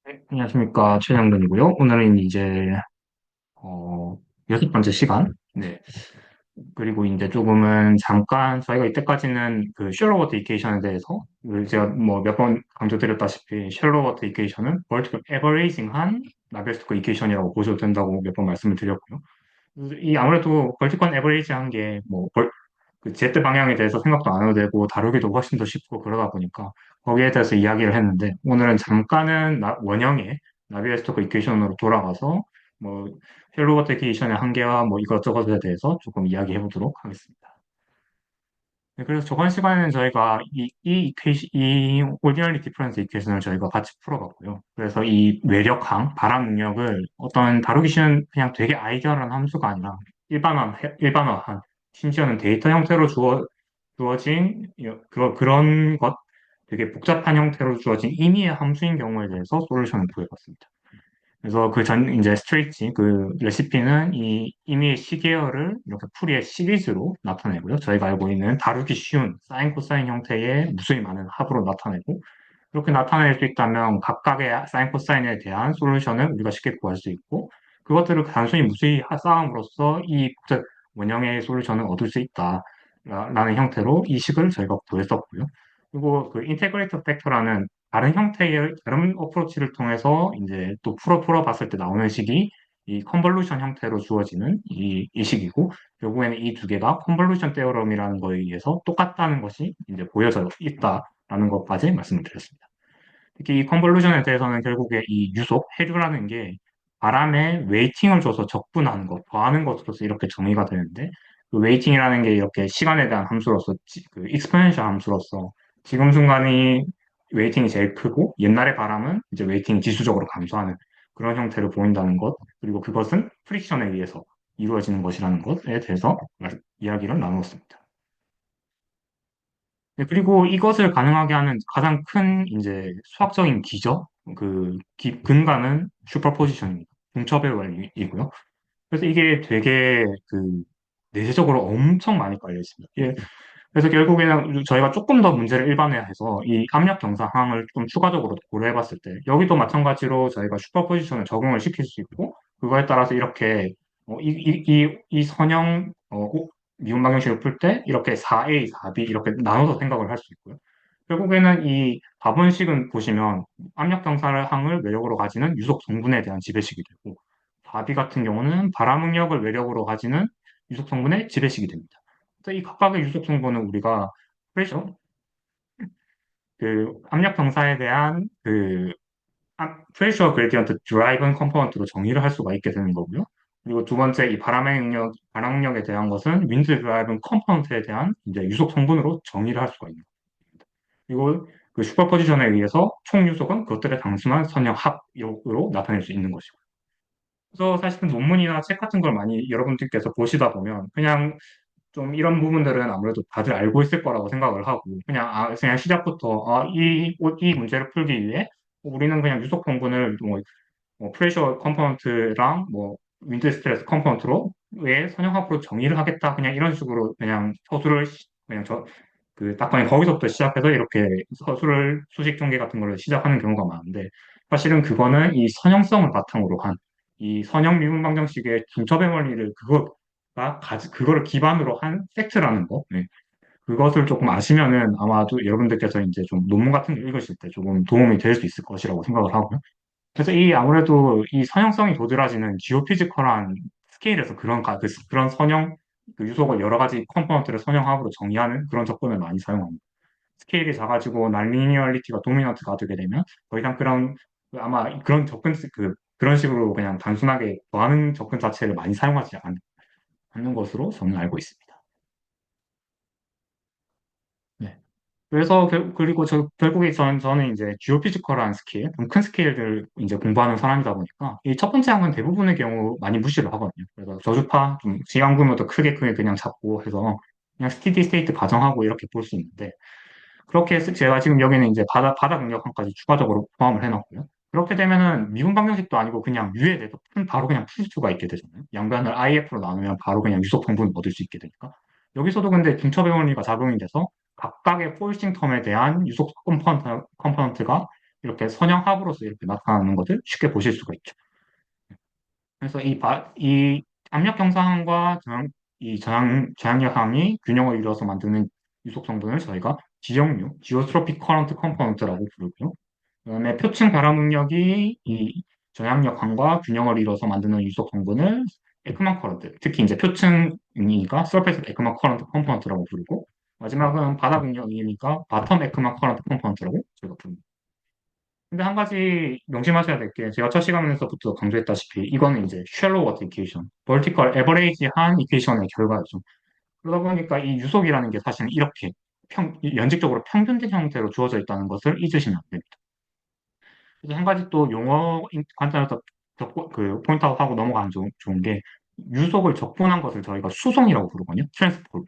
네, 안녕하십니까. 최장근이고요. 오늘은 이제, 어, 여섯 번째 시간. 네. 그리고 이제 조금은 잠깐 저희가 이때까지는 그 셜로 워터 이퀘이션에 대해서 제가 뭐 몇 번 강조드렸다시피 셜로 워터 이퀘이션은 벌티컬 에버레이징한 나베스토크 이퀘이션이라고 보셔도 된다고 몇 번 말씀을 드렸고요. 그래서 이 아무래도 벌티컬 에버레이징한 게그 제트 방향에 대해서 생각도 안 해도 되고 다루기도 훨씬 더 쉽고 그러다 보니까 거기에 대해서 이야기를 했는데 오늘은 잠깐은 원형의 나비에스토크 이퀘이션으로 돌아가서 뭐 헬로버트 이퀘이션의 한계와 뭐 이것저것에 대해서 조금 이야기해 보도록 하겠습니다. 네, 그래서 저번 시간에는 저희가 이 오디널리 디퍼런스 이퀘이션을 저희가 같이 풀어봤고요. 그래서 이 외력항, 바람 능력을 어떤 다루기 쉬운 그냥 되게 아이디어한 함수가 아니라 일반화한 심지어는 데이터 형태로 주어진 그런 것 되게 복잡한 형태로 주어진 임의의 함수인 경우에 대해서 솔루션을 구해봤습니다. 그래서 이제 스트레이치, 그 레시피는 이 임의의 시계열을 이렇게 풀이의 시리즈로 나타내고요. 저희가 알고 있는 다루기 쉬운 사인, 코사인 형태의 무수히 많은 합으로 나타내고, 그렇게 나타낼 수 있다면 각각의 사인, 코사인에 대한 솔루션을 우리가 쉽게 구할 수 있고, 그것들을 단순히 무수히 쌓음으로써 이 복잡 원형의 솔루션을 얻을 수 있다라는 형태로 이 식을 저희가 구했었고요. 그리고 그 인테그레이터 팩터라는 다른 어프로치를 통해서 이제 또 풀어봤을 때 나오는 식이 이 컨볼루션 형태로 주어지는 이 식이고, 결국에는 이 두 개가 컨볼루션 테오럼이라는 거에 의해서 똑같다는 것이 이제 보여져 있다라는 것까지 말씀을 드렸습니다. 특히 이 컨볼루션에 대해서는 결국에 이 유속, 해류라는 게 바람에 웨이팅을 줘서 적분하는 것, 더하는 것으로서 이렇게 정의가 되는데, 그 웨이팅이라는 게 이렇게 시간에 대한 함수로서, 그 익스포넨셜 함수로서 지금 순간이 웨이팅이 제일 크고, 옛날의 바람은 이제 웨이팅이 지수적으로 감소하는 그런 형태를 보인다는 것, 그리고 그것은 프릭션에 의해서 이루어지는 것이라는 것에 대해서 이야기를 나누었습니다. 네, 그리고 이것을 가능하게 하는 가장 큰 이제 수학적인 근간은 슈퍼포지션입니다. 중첩의 원리이고요. 그래서 이게 되게 내세적으로 엄청 많이 깔려 있습니다. 예, 그래서 결국에는 저희가 조금 더 문제를 일반화해서 이 압력 경사항을 좀 추가적으로 고려해 봤을 때 여기도 마찬가지로 저희가 슈퍼포지션을 적용을 시킬 수 있고 그거에 따라서 이렇게 이 선형 미분 방정식을 풀 때 이렇게 4A, 4B 이렇게 나눠서 생각을 할 수 있고요. 결국에는 이 가분식은 보시면 압력 경사항을 외력으로 가지는 유속 성분에 대한 지배식이 되고 4B 같은 경우는 발암 응력을 외력으로 가지는 유속 성분의 지배식이 됩니다. 그래서 이 각각의 유속 성분은 우리가 프레셔, 그 압력 경사에 대한 프레셔 그레디언트 드라이븐 컴포넌트로 정의를 할 수가 있게 되는 거고요. 그리고 두 번째 이 바람 응력에 대한 것은 윈드 드라이븐 컴포넌트에 대한 이제 유속 성분으로 정의를 할 수가 있는 겁니다. 그리고 그 슈퍼포지션에 의해서 총 유속은 그것들의 단순한 선형 합으로 나타낼 수 있는 것이고. 그래서 사실은 논문이나 책 같은 걸 많이 여러분들께서 보시다 보면 그냥 좀 이런 부분들은 아무래도 다들 알고 있을 거라고 생각을 하고 그냥 시작부터 이 문제를 풀기 위해 우리는 그냥 유속 성분을 뭐 프레셔 컴포넌트랑 뭐 윈드 스트레스 컴포넌트로 왜 선형합으로 정의를 하겠다 그냥 이런 식으로 그냥 서술을 그냥 딱그냥 거기서부터 시작해서 이렇게 서술을 수식 전개 같은 걸로 시작하는 경우가 많은데 사실은 그거는 이 선형성을 바탕으로 한 이 선형 미분 방정식의 중첩의 원리를 그거를 기반으로 한 팩트라는 거. 네. 그것을 조금 아시면은 아마도 여러분들께서 이제 좀 논문 같은 거 읽으실 때 조금 도움이 될 수 있을 것이라고 생각을 하고요. 그래서 아무래도 이 선형성이 도드라지는 지오피지컬한 스케일에서 그런 유속을 여러 가지 컴포넌트를 선형합으로 정의하는 그런 접근을 많이 사용합니다. 스케일이 작아지고 난리니어리티가 도미넌트가 되게 되면 더 이상 아마 그런 식으로 그냥 단순하게 더하는 접근 자체를 많이 사용하지 않는 것으로 저는 알고 있습니다. 네. 그리고 결국에 저는 이제 지오피지컬한 스케일, 좀 큰 스케일들 이제 공부하는 사람이다 보니까, 이 첫 번째 항은 대부분의 경우 많이 무시를 하거든요. 그래서 저주파, 좀 시간 규모도 크게 그냥 잡고 해서, 그냥 스티디 스테이트 가정하고 이렇게 볼 수 있는데, 그렇게 해서 제가 지금 여기는 이제 바다 능력항까지 추가적으로 포함을 해놨고요. 그렇게 되면은 미분 방정식도 아니고 그냥 U에 대해서 바로 그냥 풀 수가 있게 되잖아요. 양변을 IF로 나누면 바로 그냥 유속 성분을 얻을 수 있게 되니까. 여기서도 근데 중첩의 원리가 작용이 돼서 각각의 포일싱 텀에 대한 유속 컴포넌트가 이렇게 선형합으로서 이렇게 나타나는 것을 쉽게 보실 수가 있죠. 그래서 이 압력 경사항과 저항력항이 균형을 이루어서 만드는 유속 성분을 저희가 지역류, 지오스트로픽 커런트 컴포넌트라고 부르고요. 그다음에 표층 발화 능력이 이 저항력항과 균형을 이루어서 만드는 유속 성분을 에크만 커런트, 특히 이제 표층이니까 서페이스 에크만 커런트 컴포넌트라고 부르고, 마지막은 바닥 능력이니까 바텀 에크만 커런트 컴포넌트라고 저희가 부릅니다. 근데 한 가지 명심하셔야 될 게 제가 첫 시간에서부터 강조했다시피 이거는 이제 shallow water equation, vertical average한 이퀘이션의 결과죠. 그러다 보니까 이 유속이라는 게 사실은 이렇게 연직적으로 평균된 형태로 주어져 있다는 것을 잊으시면 안 됩니다. 그래서 한 가지 또 용어 관점에서 포인트아웃하고 넘어가면 좋은 게 유속을 적분한 것을 저희가 수송이라고 부르거든요. 트랜스포트.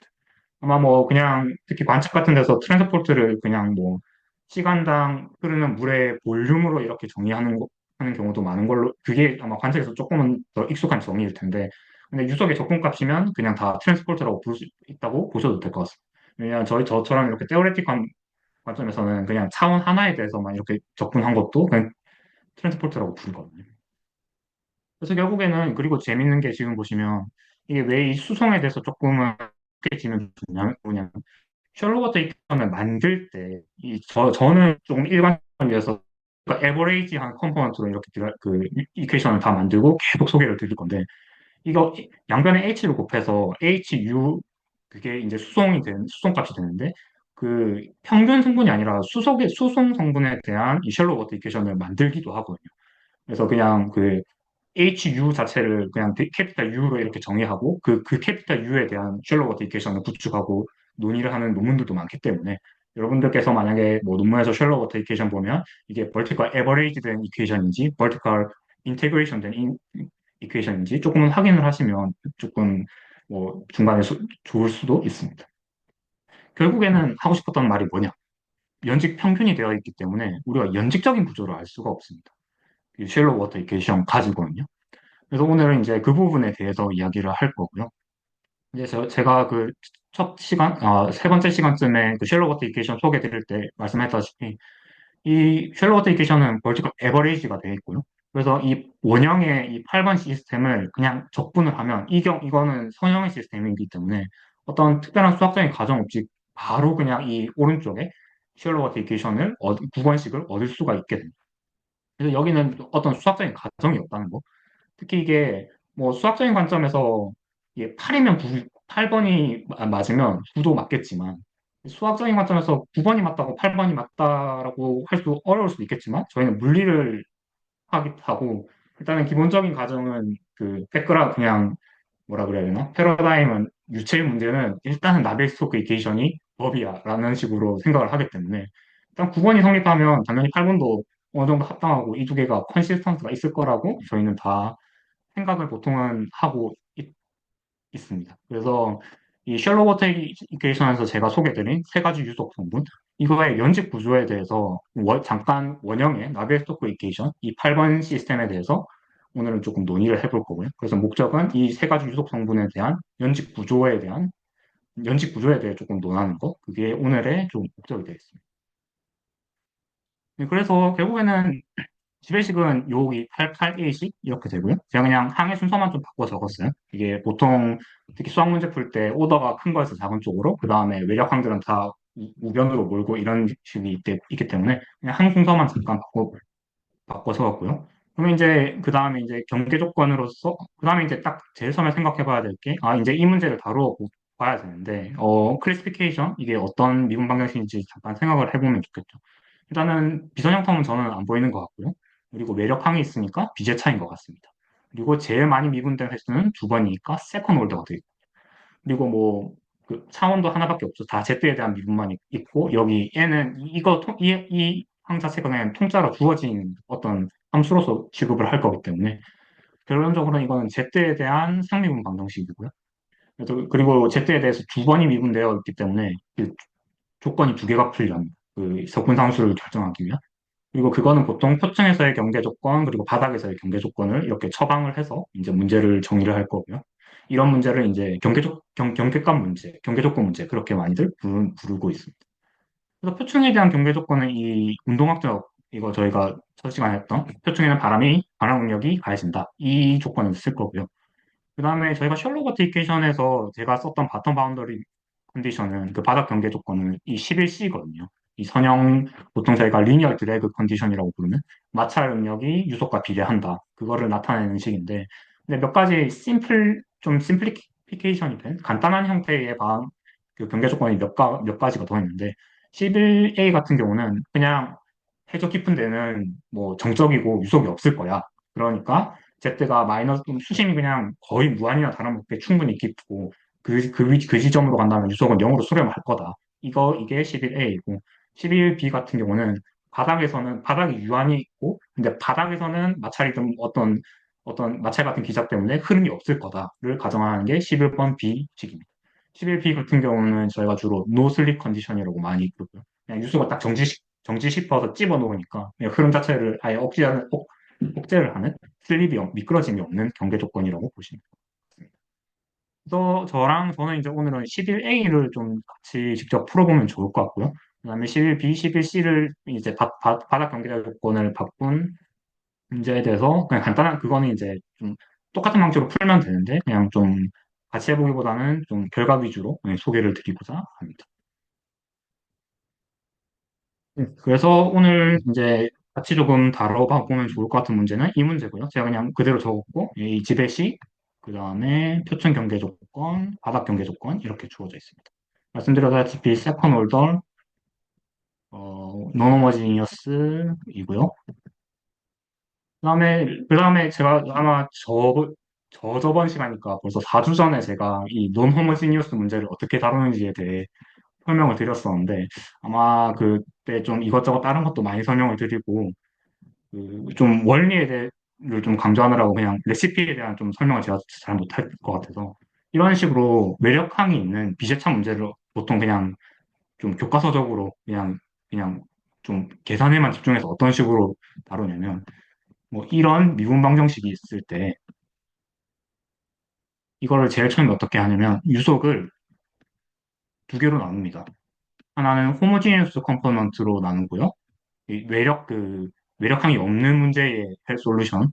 아마 뭐 그냥 특히 관측 같은 데서 트랜스포트를 그냥 뭐 시간당 흐르는 물의 볼륨으로 이렇게 하는 경우도 많은 걸로 그게 아마 관측에서 조금은 더 익숙한 정의일 텐데 근데 유속의 적분값이면 그냥 다 트랜스포트라고 부를 수 있다고 보셔도 될 것 같습니다. 왜냐하면 저처럼 이렇게 테오레틱한 관점에서는 그냥 차원 하나에 대해서만 이렇게 적분한 것도 그냥 트랜스포트라고 부르거든요. 그래서 결국에는 그리고 재밌는 게 지금 보시면 이게 왜 이 수성에 대해서 조금은 익숙해지는 뭐냐면 셜록 이퀘이션을 만들 때, 저는 조금 일반적에서 에버레이지한 컴포넌트로 이렇게 이퀘이션을 다 만들고 계속 소개를 드릴 건데, 이거 양변에 h를 곱해서 그게 이제 수송값이 되는데, 그 평균 성분이 아니라 수송 성분에 대한 이 셜록 워터 이퀘이션을 만들기도 하거든요. 그래서 그냥 그 HU 자체를 그냥 캐피탈 U로 이렇게 정의하고 그 캐피탈 U에 대한 셜록 워터 이퀘이션을 구축하고 논의를 하는 논문들도 많기 때문에 여러분들께서 만약에 뭐 논문에서 셜록 워터 이퀘이션 보면 이게 vertical average 된 이퀘이션인지 vertical integration 된 이퀘이션인지 조금은 확인을 하시면 조금 뭐 중간에 좋을 수도 있습니다. 결국에는 하고 싶었던 말이 뭐냐? 연직 평균이 되어 있기 때문에 우리가 연직적인 구조를 알 수가 없습니다. 이 셜록 워터 이퀘이션 가지고는요. 그래서 오늘은 이제 그 부분에 대해서 이야기를 할 거고요. 이제 제가 그 첫 시간, 세 번째 시간쯤에 그 셜록 어티케이션 소개 드릴 때 말씀했다시피 이 셜록 어티케이션은 벌칙 에버리지가 되어 있고요. 그래서 이 원형의 이 8번 시스템을 그냥 적분을 하면 이거는 선형의 시스템이기 때문에 어떤 특별한 수학적인 과정 없이 바로 그냥 이 오른쪽에 셜록 어티케이션을 9번씩을 얻을 수가 있게 됩니다. 그래서 여기는 어떤 수학적인 과정이 없다는 거. 특히 이게 뭐 수학적인 관점에서 이게 8번이 맞으면 9도 맞겠지만 수학적인 관점에서 9번이 맞다고 8번이 맞다라고 할 수 어려울 수도 있겠지만 저희는 물리를 하고 일단은 기본적인 가정은 그 백그라 그냥 뭐라 그래야 되나? 패러다임은 유체의 문제는 일단은 나벨스토크 이케이션이 법이야라는 식으로 생각을 하기 때문에 일단 9번이 성립하면 당연히 8번도 어느 정도 합당하고 이 두 개가 컨시스턴스가 있을 거라고 저희는 다 생각을 보통은 하고 있습니다. 그래서 이 셜록 워터 이퀘이션에서 제가 소개드린 세 가지 유속 성분, 이거의 연직 구조에 대해서 잠깐 원형의 나비에스토크 이퀘이션, 이 8번 시스템에 대해서 오늘은 조금 논의를 해볼 거고요. 그래서 목적은 이 세 가지 유속 성분에 대한 연직 구조에 대해 조금 논하는 거, 그게 오늘의 좀 목적이 되겠습니다. 네, 그래서 결국에는 지배식은 요기 88A식 이렇게 되고요. 제가 그냥 항의 순서만 좀 바꿔 적었어요. 이게 보통 특히 수학 문제 풀 때 오더가 큰 거에서 작은 쪽으로 그 다음에 외력항들은 다 우변으로 몰고 이런 식이 있기 때문에 그냥 항 순서만 잠깐 바꿔 적었고요. 그러면 이제 그 다음에 이제 경계 조건으로서 그 다음에 이제 딱 제일 처음에 생각해 봐야 될 게 이제 이 문제를 다루어 봐야 되는데 클래시피케이션 이게 어떤 미분 방정식인지 잠깐 생각을 해보면 좋겠죠. 일단은 비선형텀은 저는 안 보이는 것 같고요. 그리고 외력항이 있으니까 비제차인 것 같습니다. 그리고 제일 많이 미분된 횟수는 두 번이니까 세컨 올더가 되고 그리고 뭐 그 차원도 하나밖에 없죠. 다 Z에 대한 미분만 있고 여기 N은 이 항 자체가 그냥 통짜로 주어진 어떤 함수로서 취급을 할 거기 때문에 결론적으로 이거는 Z에 대한 상미분 방정식이고요. 그리고 Z에 대해서 두 번이 미분되어 있기 때문에 그 조건이 두 개가 풀립니다. 그 적분상수를 결정하기 위한. 그리고 그거는 보통 표층에서의 경계 조건, 그리고 바닥에서의 경계 조건을 이렇게 처방을 해서 이제 문제를 정리를 할 거고요. 이런 문제를 이제 경계값 문제, 경계 조건 문제, 그렇게 많이들 부르고 있습니다. 그래서 표층에 대한 경계 조건은 이 운동학적 이거 저희가 첫 시간에 했던 표층에는 바람 능력이 가해진다. 이 조건을 쓸 거고요. 그 다음에 저희가 셜록 어티케이션에서 제가 썼던 바텀 바운더리 컨디션은 그 바닥 경계 조건은 이 11C거든요. 이 선형, 보통 저희가 리니어 드래그 컨디션이라고 부르는 마찰 응력이 유속과 비례한다. 그거를 나타내는 식인데, 근데 몇 가지 좀 심플리피케이션이 된 간단한 형태의 그 경계 조건이 몇 가지가 더 있는데, 11A 같은 경우는 그냥 해저 깊은 데는 뭐 정적이고 유속이 없을 거야. 그러니까 Z가 마이너스 수심이 그냥 거의 무한이나 다름없게 충분히 깊고 그 지점으로 간다면 유속은 0으로 수렴할 거다. 이게 11A이고 11B 같은 경우는 바닥이 유한히 있고 근데 바닥에서는 마찰이든 어떤 마찰 같은 기작 때문에 흐름이 없을 거다를 가정하는 게 11번 B식입니다. 11B 같은 경우는 저희가 주로 노슬립 컨디션이라고 많이 부르고요. 그냥 유수가 딱 정지 싶어서 집어 넣으니까 그냥 흐름 자체를 아예 억제를 하는 미끄러짐이 없는 경계 조건이라고 보시면 됩니다. 그래서 저는 이제 오늘은 11A를 좀 같이 직접 풀어보면 좋을 것 같고요. 그다음에 11B, 11C를 이제 바닥 경계 조건을 바꾼 문제에 대해서 그냥 간단한 그거는 이제 좀 똑같은 방식으로 풀면 되는데 그냥 좀 같이 해보기보다는 좀 결과 위주로 소개를 드리고자 합니다. 그래서 오늘 이제 같이 조금 다뤄봐 보면 좋을 것 같은 문제는 이 문제고요. 제가 그냥 그대로 적었고, 이 지배시, 그 다음에 표층 경계 조건, 바닥 경계 조건, 이렇게 주어져 있습니다. 말씀드렸다시피 세컨 올더, 논 호모지니어스이고요. 그 다음에 제가 아마 저번 시간이니까 벌써 4주 전에 제가 이 논 호모지니어스 문제를 어떻게 다루는지에 대해 설명을 드렸었는데, 아마 그때 좀 이것저것 다른 것도 많이 설명을 드리고, 그좀 원리에 대해를 좀 강조하느라고 그냥 레시피에 대한 좀 설명을 제가 잘 못할 것 같아서 이런 식으로 매력항이 있는 비제차 문제를 보통 그냥 좀 교과서적으로 그냥 좀 계산에만 집중해서 어떤 식으로 다루냐면 뭐 이런 미분 방정식이 있을 때 이거를 제일 처음에 어떻게 하냐면 유속을 두 개로 나눕니다. 하나는 호모지니어스 컴포넌트로 나누고요. 이 외력항이 없는 문제의 솔루션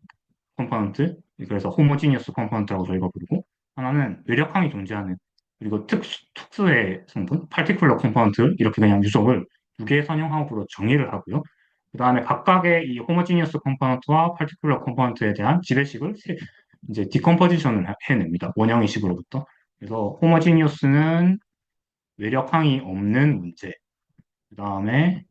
컴포넌트, 그래서 호모지니어스 컴포넌트라고 저희가 부르고, 하나는 외력항이 존재하는, 그리고 특수의 성분, 파티큘러 컴포넌트, 이렇게 그냥 유속을 두 개의 선형항으로 정의를 하고요. 그 다음에 각각의 이 호모지니어스 컴포넌트와 파티큘러 컴포넌트에 대한 지배식을 이제 디컴포지션을 해냅니다. 원형의식으로부터. 그래서 호모지니어스는 외력항이 없는 문제, 그 다음에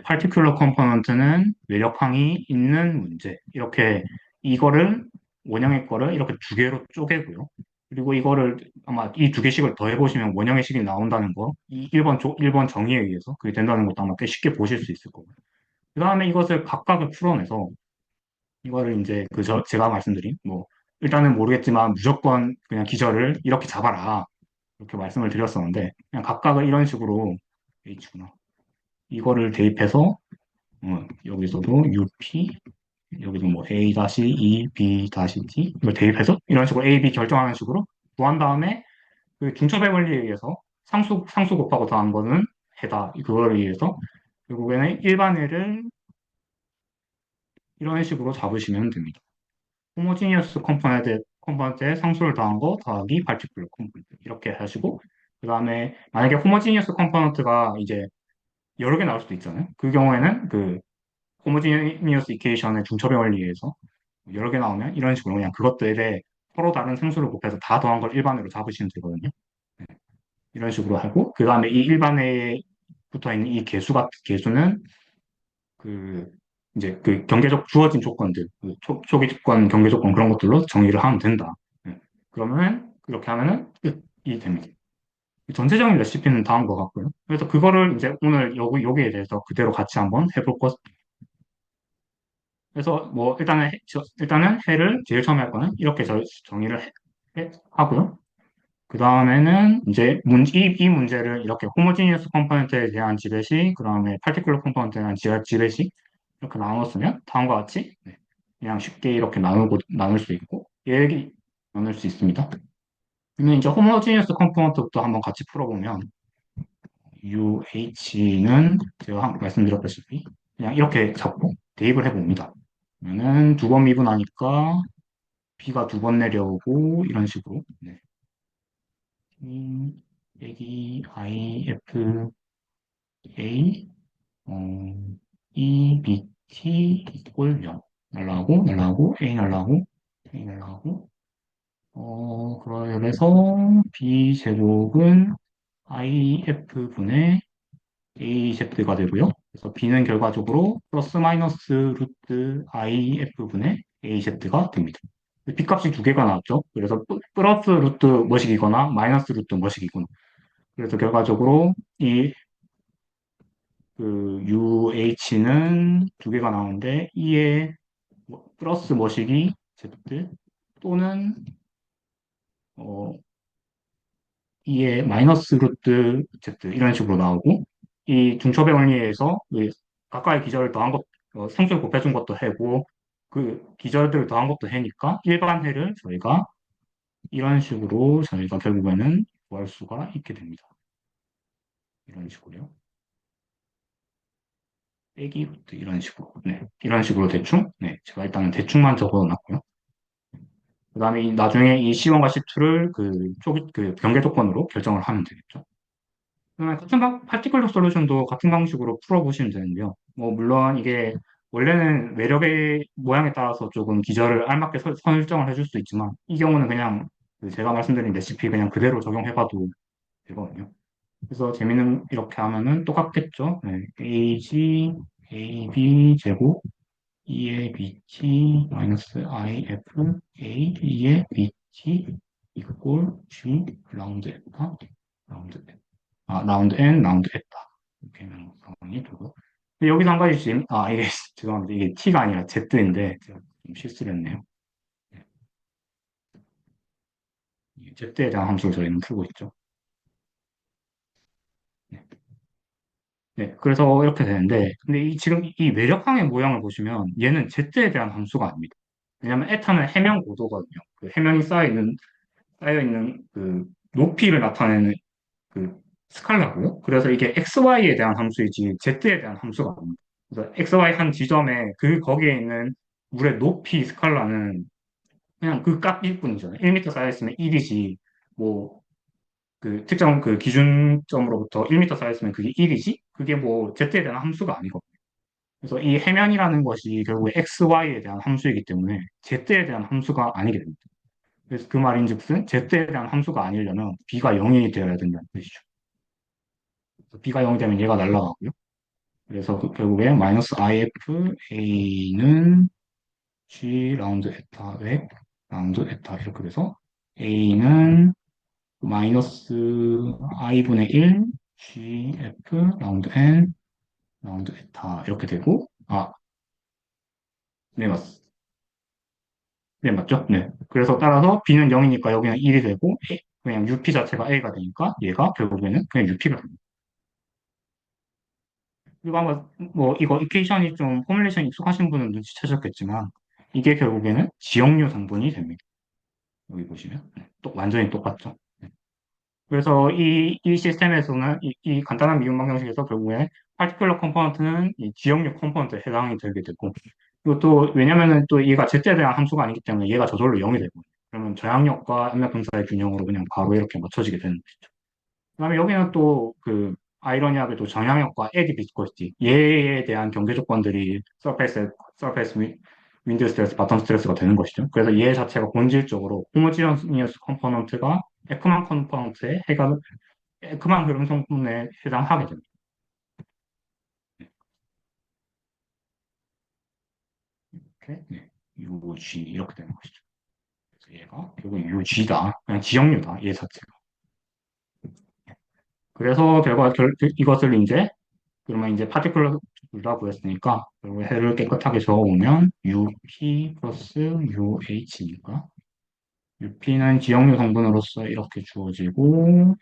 파티큘러 컴포넌트는 외력항이 있는 문제. 이렇게 이거를 원형의 거를 이렇게 두 개로 쪼개고요. 그리고 이거를 아마 이 두 개씩을 더해 보시면 원형의 식이 나온다는 거, 이 1번 정의에 의해서 그게 된다는 것도 아마 꽤 쉽게 보실 수 있을 거고요. 그다음에 이것을 각각을 풀어내서 이거를 이제 제가 말씀드린 뭐 일단은 모르겠지만 무조건 그냥 기절을 이렇게 잡아라. 이렇게 말씀을 드렸었는데 그냥 각각을 이런 식으로 H구나. 이거를 대입해서 여기서도 UP, 여기도 뭐 A-E, B-D 이걸 대입해서 이런 식으로 A, B 결정하는 식으로 구한 다음에 그 중첩의 원리에 의해서 상수 곱하고 더한 거는 해다. 그거에 의해서 결국에는 일반회를 이런 식으로 잡으시면 됩니다. 호모지니어스 컴포넌트에 상수를 더한 거 더하기 파티큘러 컴포넌트 이렇게 하시고 그 다음에 만약에 호모지니어스 컴포넌트가 이제 여러 개 나올 수도 있잖아요. 그 경우에는 그 호모지니어스 이퀘이션의 중첩의 원리에서 여러 개 나오면 이런 식으로 그냥 그것들에 서로 다른 상수를 곱해서 다 더한 걸 일반으로 잡으시면 되거든요. 네, 이런 식으로 하고 그 다음에 이 일반에 붙어 있는 이 개수는 그 이제 그 경계적 주어진 조건들, 초기 조건, 경계 조건 그런 것들로 정의를 하면 된다. 네, 그러면 그렇게 하면은 끝이 됩니다. 전체적인 레시피는 다음 것 같고요. 그래서 그거를 이제 오늘 여기에 대해서 그대로 같이 한번 해볼 것 그래서 뭐 일단은 해를 제일 처음에 할 거는 이렇게 정의를 하고요. 그 다음에는 이제 이 문제를 이렇게 호모지니어스 컴포넌트에 대한 지배식, 그 다음에 파티큘러 컴포넌트에 대한 지배식 이렇게 나눴으면 다음과 같이 그냥 쉽게 이렇게 나눌 수 있고 얘기 나눌 수 있습니다. 그러면 이제 호모지니어스 컴포넌트부터 한번 같이 풀어보면 UH는 제가 말씀드렸다시피 그냥 이렇게 잡고 대입을 해봅니다. 그러면은 두 번 미분하니까 B가 두 번 내려오고 이런 식으로 네. 빼기 IF A E B T 이꼴 0 날라가고 날라가고 A 날라가고 A 날라가고 그래서 B 제곱은 IF분의 AZ가 되고요. 그래서 B는 결과적으로 플러스 마이너스 루트 IF분의 AZ가 됩니다. B 값이 두 개가 나왔죠. 그래서 플러스 루트 뭐식이거나 마이너스 루트 뭐식이거나. 그래서 결과적으로 이 그 UH는 두 개가 나오는데 E의 플러스 뭐식이 Z 또는 어, E의 마이너스 루트 Z 이런 식으로 나오고 이 중첩의 원리에서 이 각각의 기절을 더한 것 상수를 곱해준 것도 해고 그 기절들을 더한 것도 해니까 일반 해를 저희가 이런 식으로 저희가 결국에는 구할 수가 있게 됩니다. 이런 식으로요. 빼기 루트 이런 식으로. 네. 이런 식으로 대충. 네. 제가 일단은 대충만 적어놨고요. 그다음에 나중에 이 C1과 C2를 그 경계 조건으로 결정을 하면 되겠죠. 파티클러 솔루션도 같은 방식으로 풀어보시면 되는데요. 뭐, 물론 이게 원래는 외력의 모양에 따라서 조금 기절을 알맞게 설정을 해줄 수 있지만, 이 경우는 그냥 그 제가 말씀드린 레시피 그냥 그대로 적용해봐도 되거든요. 그래서 재미는 이렇게 하면은 똑같겠죠. 네. AG, AB 제곱, 2의 BT 마이너스 IF, A, 2의 BT 이꼴 G 라운드 에타, 라운드 라운드 N, 라운드 했다. 이렇게 상황이 되고. 근데 여기서 한 가지 이게, 죄송합니다. 이게 T가 아니라 Z인데, 제가 좀 실수를 했네요. 네. 이 Z에 대한 함수를 저희는 풀고 있죠. 네. 네, 그래서 이렇게 되는데, 근데 지금 이 외력항의 모양을 보시면, 얘는 Z에 대한 함수가 아닙니다. 왜냐면 에타는 해면 고도거든요. 그 해면이 쌓여있는 그 높이를 나타내는 그 스칼라고요. 그래서 이게 XY에 대한 함수이지 Z에 대한 함수가 아닙니다. 그래서 XY 한 지점에 거기에 있는 물의 높이 스칼라는 그냥 그 값일 뿐이죠. 1m 쌓여있으면 1이지, 뭐, 그 특정 그 기준점으로부터 1m 쌓여있으면 그게 1이지? 그게 뭐 Z에 대한 함수가 아니거든요. 그래서 이 해면이라는 것이 결국에 XY에 대한 함수이기 때문에 Z에 대한 함수가 아니게 됩니다. 그래서 그 말인즉슨 Z에 대한 함수가 아니려면 B가 0이 되어야 된다는 뜻이죠. B가 0이 되면 얘가 날라가고요. 그래서 결국에 마이너스 IF A는 G 라운드 에타 웹 라운드 에타 이렇게 돼서 A는 마이너스 I분의 1 GF 라운드 N 라운드 에타 이렇게 되고 네, 네, 맞죠? 네. 그래서 따라서 B는 0이니까 여기는 1이 되고 그냥 UP 자체가 A가 되니까 얘가 결국에는 그냥 UP가 됩니다. 그리고 아마 뭐 이거 이퀘이션이 좀 포뮬레이션 익숙하신 분은 눈치채셨겠지만 이게 결국에는 지역류 성분이 됩니다. 여기 보시면 완전히 똑같죠. 네. 그래서 이 시스템에서는 이 간단한 미분 방정식에서 결국에 파티큘러 컴포넌트는 이 지역류 컴포넌트에 해당이 되게 되고 그리고 또 왜냐면은 또 얘가 Z에 대한 함수가 아니기 때문에 얘가 저절로 0이 되고 그러면 저항력과 압력분사의 균형으로 그냥 바로 이렇게 맞춰지게 되는 것이죠. 그다음에 여기는 또 그 아이러니하게도 정향력과 에디 비스코시티 얘에 대한 경계 조건들이 서페이스 윈드 스트레스, 바텀 스트레스가 되는 것이죠. 그래서 얘 자체가 본질적으로 호모지니어스 컴포넌트가 에크만 컴포넌트에 에크만 흐름 성분에 해당하게 됩니다. 이렇게 네. UG 이렇게 되는 것이죠. 그래서 얘가 결국 UG다. 그냥 지역류다. 얘 자체가. 그래서 이것을 이제 그러면 이제 파티클러 둘다 구했으니까 그리고 해를 깨끗하게 적어보면 UP 플러스 UH니까 UP는 지역류 성분으로서 이렇게 주어지고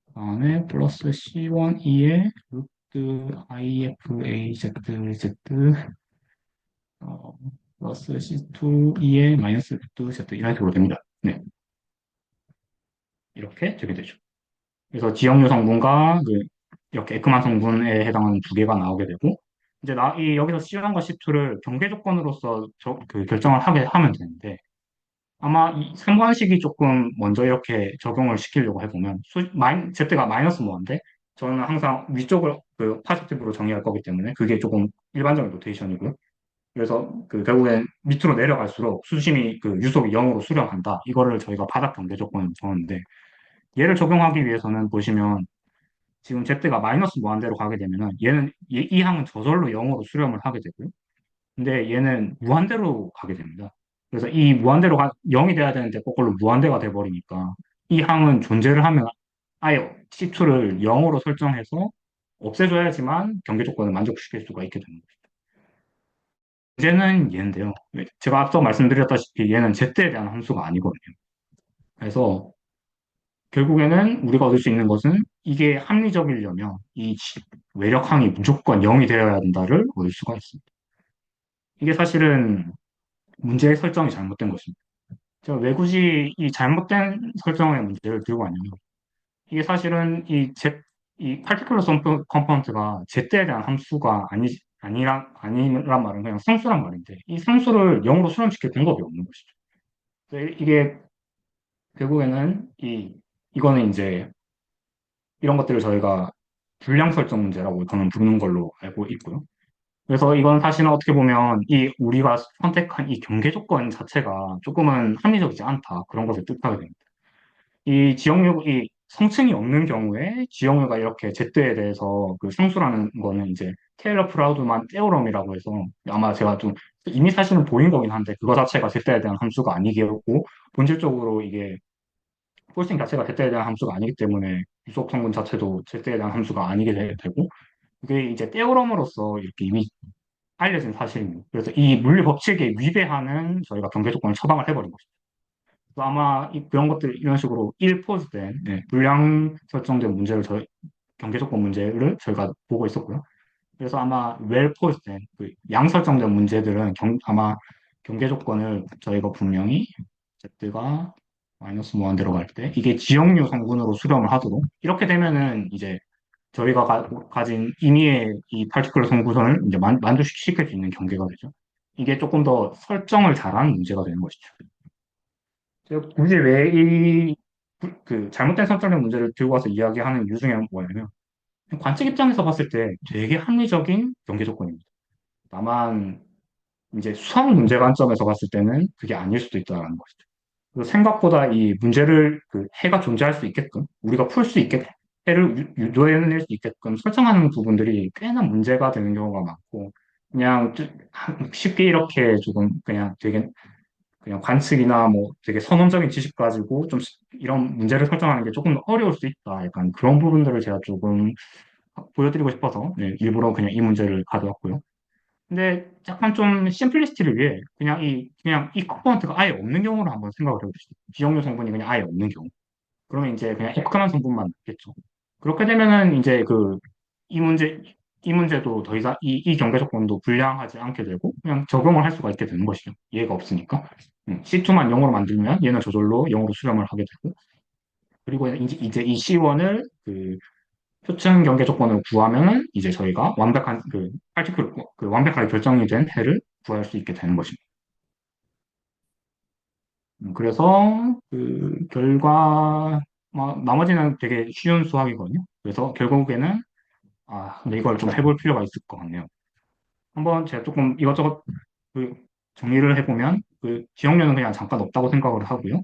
그다음에 플러스 C1E의 루트 IFAZ Z 어, 플러스 C2E의 마이너스 루트 Z 이런 식으로 됩니다. 네. 이렇게 되게 되죠. 그래서 지역류 성분과 이렇게 에크만 성분에 해당하는 두 개가 나오게 되고, 이제 여기서 C1과 C2를 경계 조건으로서 결정을 하게 하면 되는데, 아마 이 상관식이 조금 먼저 이렇게 적용을 시키려고 해보면, Z가 마이너스 뭐인데, 저는 항상 위쪽을 포지티브로 정의할 거기 때문에, 그게 조금 일반적인 노테이션이고요. 그래서 결국엔 밑으로 내려갈수록 수심이 유속이 0으로 수렴한다. 이거를 저희가 바닥 경계 조건으로 정하는데, 얘를 적용하기 위해서는 보시면 지금 Z가 마이너스 무한대로 가게 되면은 이 항은 저절로 0으로 수렴을 하게 되고요. 근데 얘는 무한대로 가게 됩니다. 그래서 이 0이 돼야 되는데 거꾸로 무한대가 돼버리니까 이 항은 존재를 하면 아예 C2를 0으로 설정해서 없애줘야지만 경계 조건을 만족시킬 수가 있게 됩니다. 문제는 얘인데요. 제가 앞서 말씀드렸다시피 얘는 Z에 대한 함수가 아니거든요. 그래서 결국에는 우리가 얻을 수 있는 것은 이게 합리적이려면 외력항이 무조건 0이 되어야 된다를 얻을 수가 있습니다. 이게 사실은 문제의 설정이 잘못된 것입니다. 제가 왜 굳이 이 잘못된 설정의 문제를 들고 왔냐면 이게 사실은 이 파티큘러 컴포넌트가 제때에 대한 함수가 아니란 말은 그냥 상수란 말인데 이 상수를 0으로 수렴시킬 방법이 없는 것이죠. 그래서 이게 결국에는 이거는 이제 이런 것들을 저희가 불량 설정 문제라고 저는 부르는 걸로 알고 있고요. 그래서 이건 사실은 어떻게 보면 우리가 선택한 이 경계 조건 자체가 조금은 합리적이지 않다. 그런 것을 뜻하게 됩니다. 이 성층이 없는 경우에 지역류가 이렇게 제트에 대해서 상수라는 거는 이제 테일러 프라우드만 테오럼이라고 해서 아마 제가 좀 이미 사실은 보인 거긴 한데 그거 자체가 제트에 대한 함수가 아니겠고 본질적으로 이게 폴싱 자체가 제트에 대한 함수가 아니기 때문에 유속 성분 자체도 제트에 대한 함수가 아니게 되고 그게 이제 테오럼으로서 이렇게 이미 알려진 사실입니다. 그래서 이 물리 법칙에 위배하는 저희가 경계 조건을 처방을 해버린 것이죠. 그래서 아마 그런 것들 이런 식으로 1포즈된 불량 설정된 경계 조건 문제를 저희가 보고 있었고요. 그래서 아마 웰포즈된 양 설정된 문제들은 아마 경계 조건을 저희가 분명히 Z가 마이너스 무한대로 갈 때 이게 지역류 성분으로 수렴을 하도록 이렇게 되면은 이제 저희가 진 임의의 이 파티클러 성분을 이제 만족시킬 수 있는 경계가 되죠. 이게 조금 더 설정을 잘한 문제가 되는 것이죠. 제가 굳이 왜 잘못된 설정의 문제를 들고 와서 이야기하는 이유 중에 뭐냐면 관측 입장에서 봤을 때 되게 합리적인 경계 조건입니다. 다만 이제 수학 문제 관점에서 봤을 때는 그게 아닐 수도 있다는 것이죠. 그리고 생각보다 이 문제를 해가 존재할 수 있게끔 우리가 풀 수 있게 해를 유도해낼 수 있게끔 설정하는 부분들이 꽤나 문제가 되는 경우가 많고 그냥 쉽게 이렇게 조금 그냥 되게 그냥 관측이나 뭐 되게 선언적인 지식 가지고 좀 이런 문제를 설정하는 게 조금 어려울 수 있다. 약간 그런 부분들을 제가 조금 보여드리고 싶어서 네, 일부러 그냥 이 문제를 가져왔고요. 근데 약간 좀 심플리시티를 위해 그냥 이 컴포넌트가 아예 없는 경우로 한번 생각을 해보시죠. 비정류 성분이 그냥 아예 없는 경우. 그러면 이제 그냥 에크만 성분만 남겠죠. 그렇게 되면은 이제 이 문제 이 문제도 더 이상 이 경계 조건도 불량하지 않게 되고 그냥 적용을 할 수가 있게 되는 것이죠. 얘가 없으니까. C2만 0으로 만들면 얘는 저절로 0으로 수렴을 하게 되고 그리고 이제 이 C1을 표층 경계 조건을 구하면은 이제 저희가 완벽한 완벽하게 결정이 된 해를 구할 수 있게 되는 것입니다. 그래서 나머지는 되게 쉬운 수학이거든요. 그래서 결국에는 근데 이걸 좀 해볼 필요가 있을 것 같네요. 한번 제가 조금 이것저것 그 정리를 해보면 지역료는 그냥 잠깐 없다고 생각을 하고요.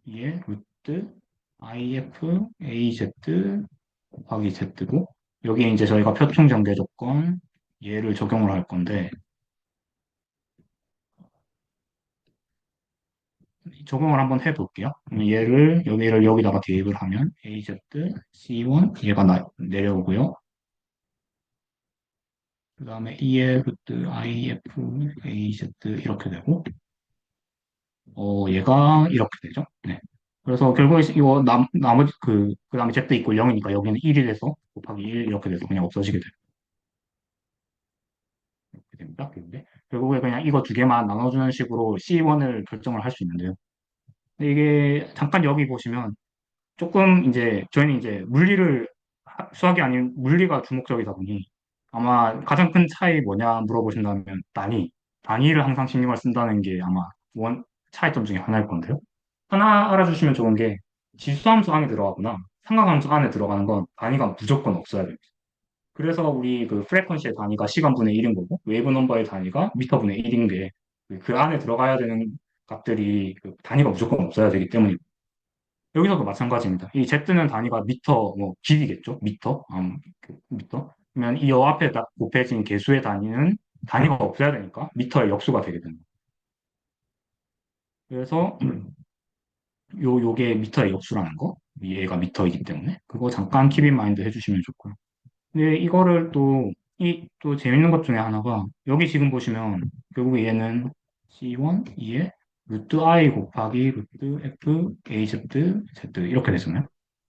이게 루트 IF AZ 곱하기 Z고 여기에 이제 저희가 표충 전개 조건 얘를 적용을 할 건데 적용을 한번 해볼게요. 여기를 여기다가 대입을 하면 AZ C1 얘가 내려오고요. 그 다음에 EF IF AZ 이렇게 되고 얘가 이렇게 되죠. 네. 그래서 결국에 이거 나머지 그 다음에 Z 있고 0이니까 여기는 1이 돼서 곱하기 1 이렇게 돼서 그냥 없어지게 됩니다. 근데 결국에 그냥 이거 두 개만 나눠주는 식으로 C1을 결정을 할 수 있는데요. 근데 이게 잠깐 여기 보시면 조금 이제 저희는 이제 물리를 수학이 아닌 물리가 주목적이다 보니 아마 가장 큰 차이 뭐냐 물어보신다면 단위를 항상 신경을 쓴다는 게 아마 원 차이점 중에 하나일 건데요. 하나 알아주시면 좋은 게 지수함수 안에 들어가거나 상각함수 안에 들어가는 건 단위가 무조건 없어야 됩니다. 그래서 우리 그 프레퀀시의 단위가 시간분의 1인 거고 웨이브 넘버의 단위가 미터분의 1인 게 그 안에 들어가야 되는 값들이 그 단위가 무조건 없어야 되기 때문입니다. 여기서도 마찬가지입니다. 이 Z는 단위가 미터, 뭐, 길이겠죠? 미터? 미터? 그러면 이 여 앞에 딱 곱해진 개수의 단위는 단위가 없어야 되니까 미터의 역수가 되게 됩니다. 그래서 요게 미터의 역수라는 거. 얘가 미터이기 때문에. 그거 잠깐 킵인 마인드 해주시면 좋고요. 근데 이거를 또 재밌는 것 중에 하나가 여기 지금 보시면 결국 얘는 C1, 2에 루트 I 곱하기 루트 F, AZ, Z 이렇게 되잖아요.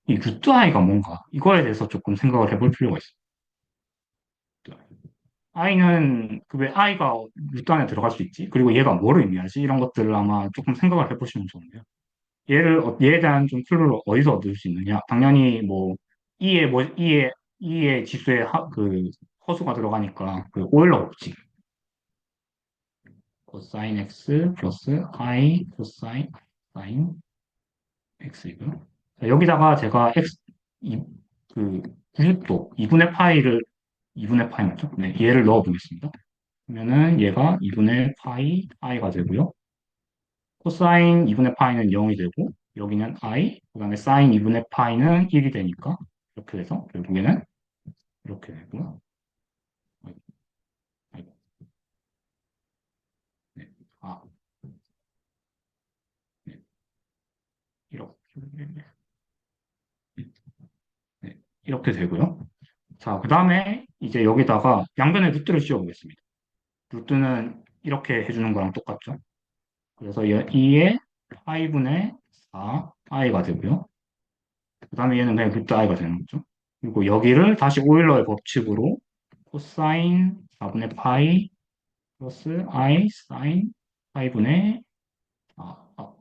이 루트 I가 뭔가 이거에 대해서 조금 생각을 해볼 필요가 있어요. I는 그 왜 I가 루트 안에 들어갈 수 있지? 그리고 얘가 뭐를 의미하지? 이런 것들을 아마 조금 생각을 해보시면 좋은데요. 얘에 대한 좀 clue를 어디서 얻을 수 있느냐? 당연히 뭐 E의 지수에 그 허수가 들어가니까 그 오일러 법칙. 코사인 X 플러스 I 코사인 사인 X이고요. 자, 여기다가 제가 그 90도 2분의 파이를 2분의 파이 맞죠? 네, 얘를 넣어 보겠습니다. 그러면은 얘가 2분의 파이 i가 되고요. 코사인 2분의 파이는 0이 되고 여기는 i, 그다음에 사인 2분의 파이는 1이 되니까 이렇게 돼서 결국에는 이렇게 되고요. 아이고, 아이고, 네. 아, 네. 이렇게 네. 이렇게 되고요. 자, 그다음에 이제 여기다가 양변에 루트를 씌워 보겠습니다. 루트는 이렇게 해주는 거랑 똑같죠. 그래서 2의 파이분의 4 i가 되고요. 그 다음에 얘는 그냥 루트 i가 되는 거죠. 그리고 여기를 다시 오일러의 법칙으로 코사인 4분의 파이 플러스 i 사인 파이분의 아, 아,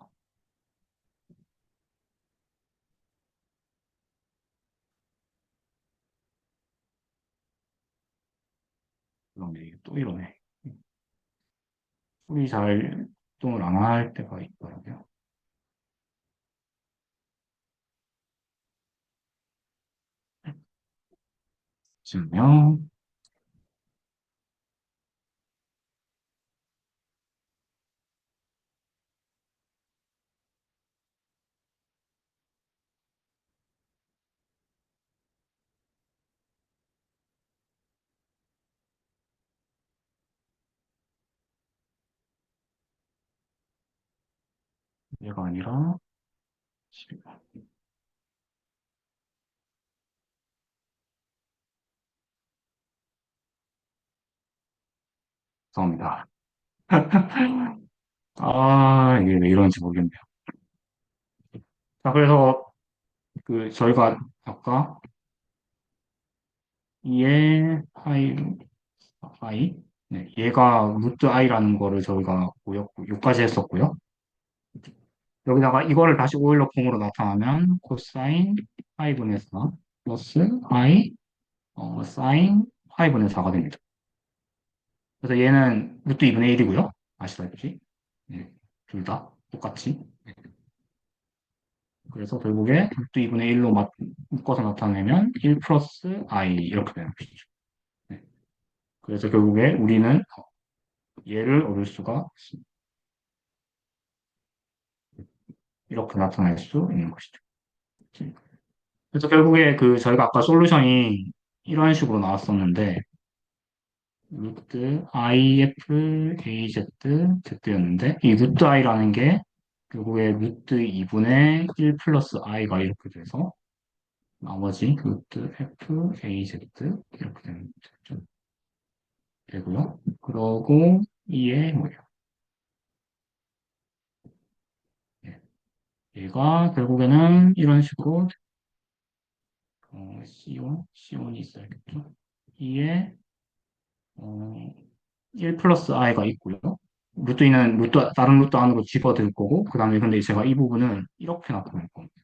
그러네. 이게 또 이러네. 풀이 잘 작동을 안 할 때가 있더라고요. 증명. 얘가 아니라, 죄송합니다. 아, 이게 왜 이런지 모르겠네요. 자, 그래서 그 저희가 아까 2의 파이, 네, 얘가 루트 i라는 거를 저희가 보였고, 여기까지 했었고요. 여기다가 이거를 다시 오일러 폼으로 나타나면 코사인 파이분의 4 플러스 i 사인 파이분의 4가 됩니다. 그래서 얘는 루트 2분의 1이고요. 아시다시피. 네, 둘 다 똑같이. 네. 그래서 결국에 루트 2분의 1로 묶어서 나타내면 1 플러스 i 이렇게 되는 것이죠. 네. 그래서 결국에 우리는 얘를 얻을 수가 있습니다. 이렇게 나타낼 수 있는 것이죠. 그래서 결국에 그 저희가 아까 솔루션이 이런 식으로 나왔었는데 루트 IF AZ Z였는데 이 루트 I라는 게 결국에 루트 2분의 1 플러스 I가 이렇게 돼서 나머지 루트 F AZ 이렇게 되고요. 그러고 이에 뭐예요? 예, 얘가 결국에는 이런 식으로 C1이 있어야겠죠. 이에 1 플러스 i가 있고요. 다른 루트 안으로 집어들 거고, 그 다음에 근데 제가 이 부분을 이렇게 나타낼 겁니다.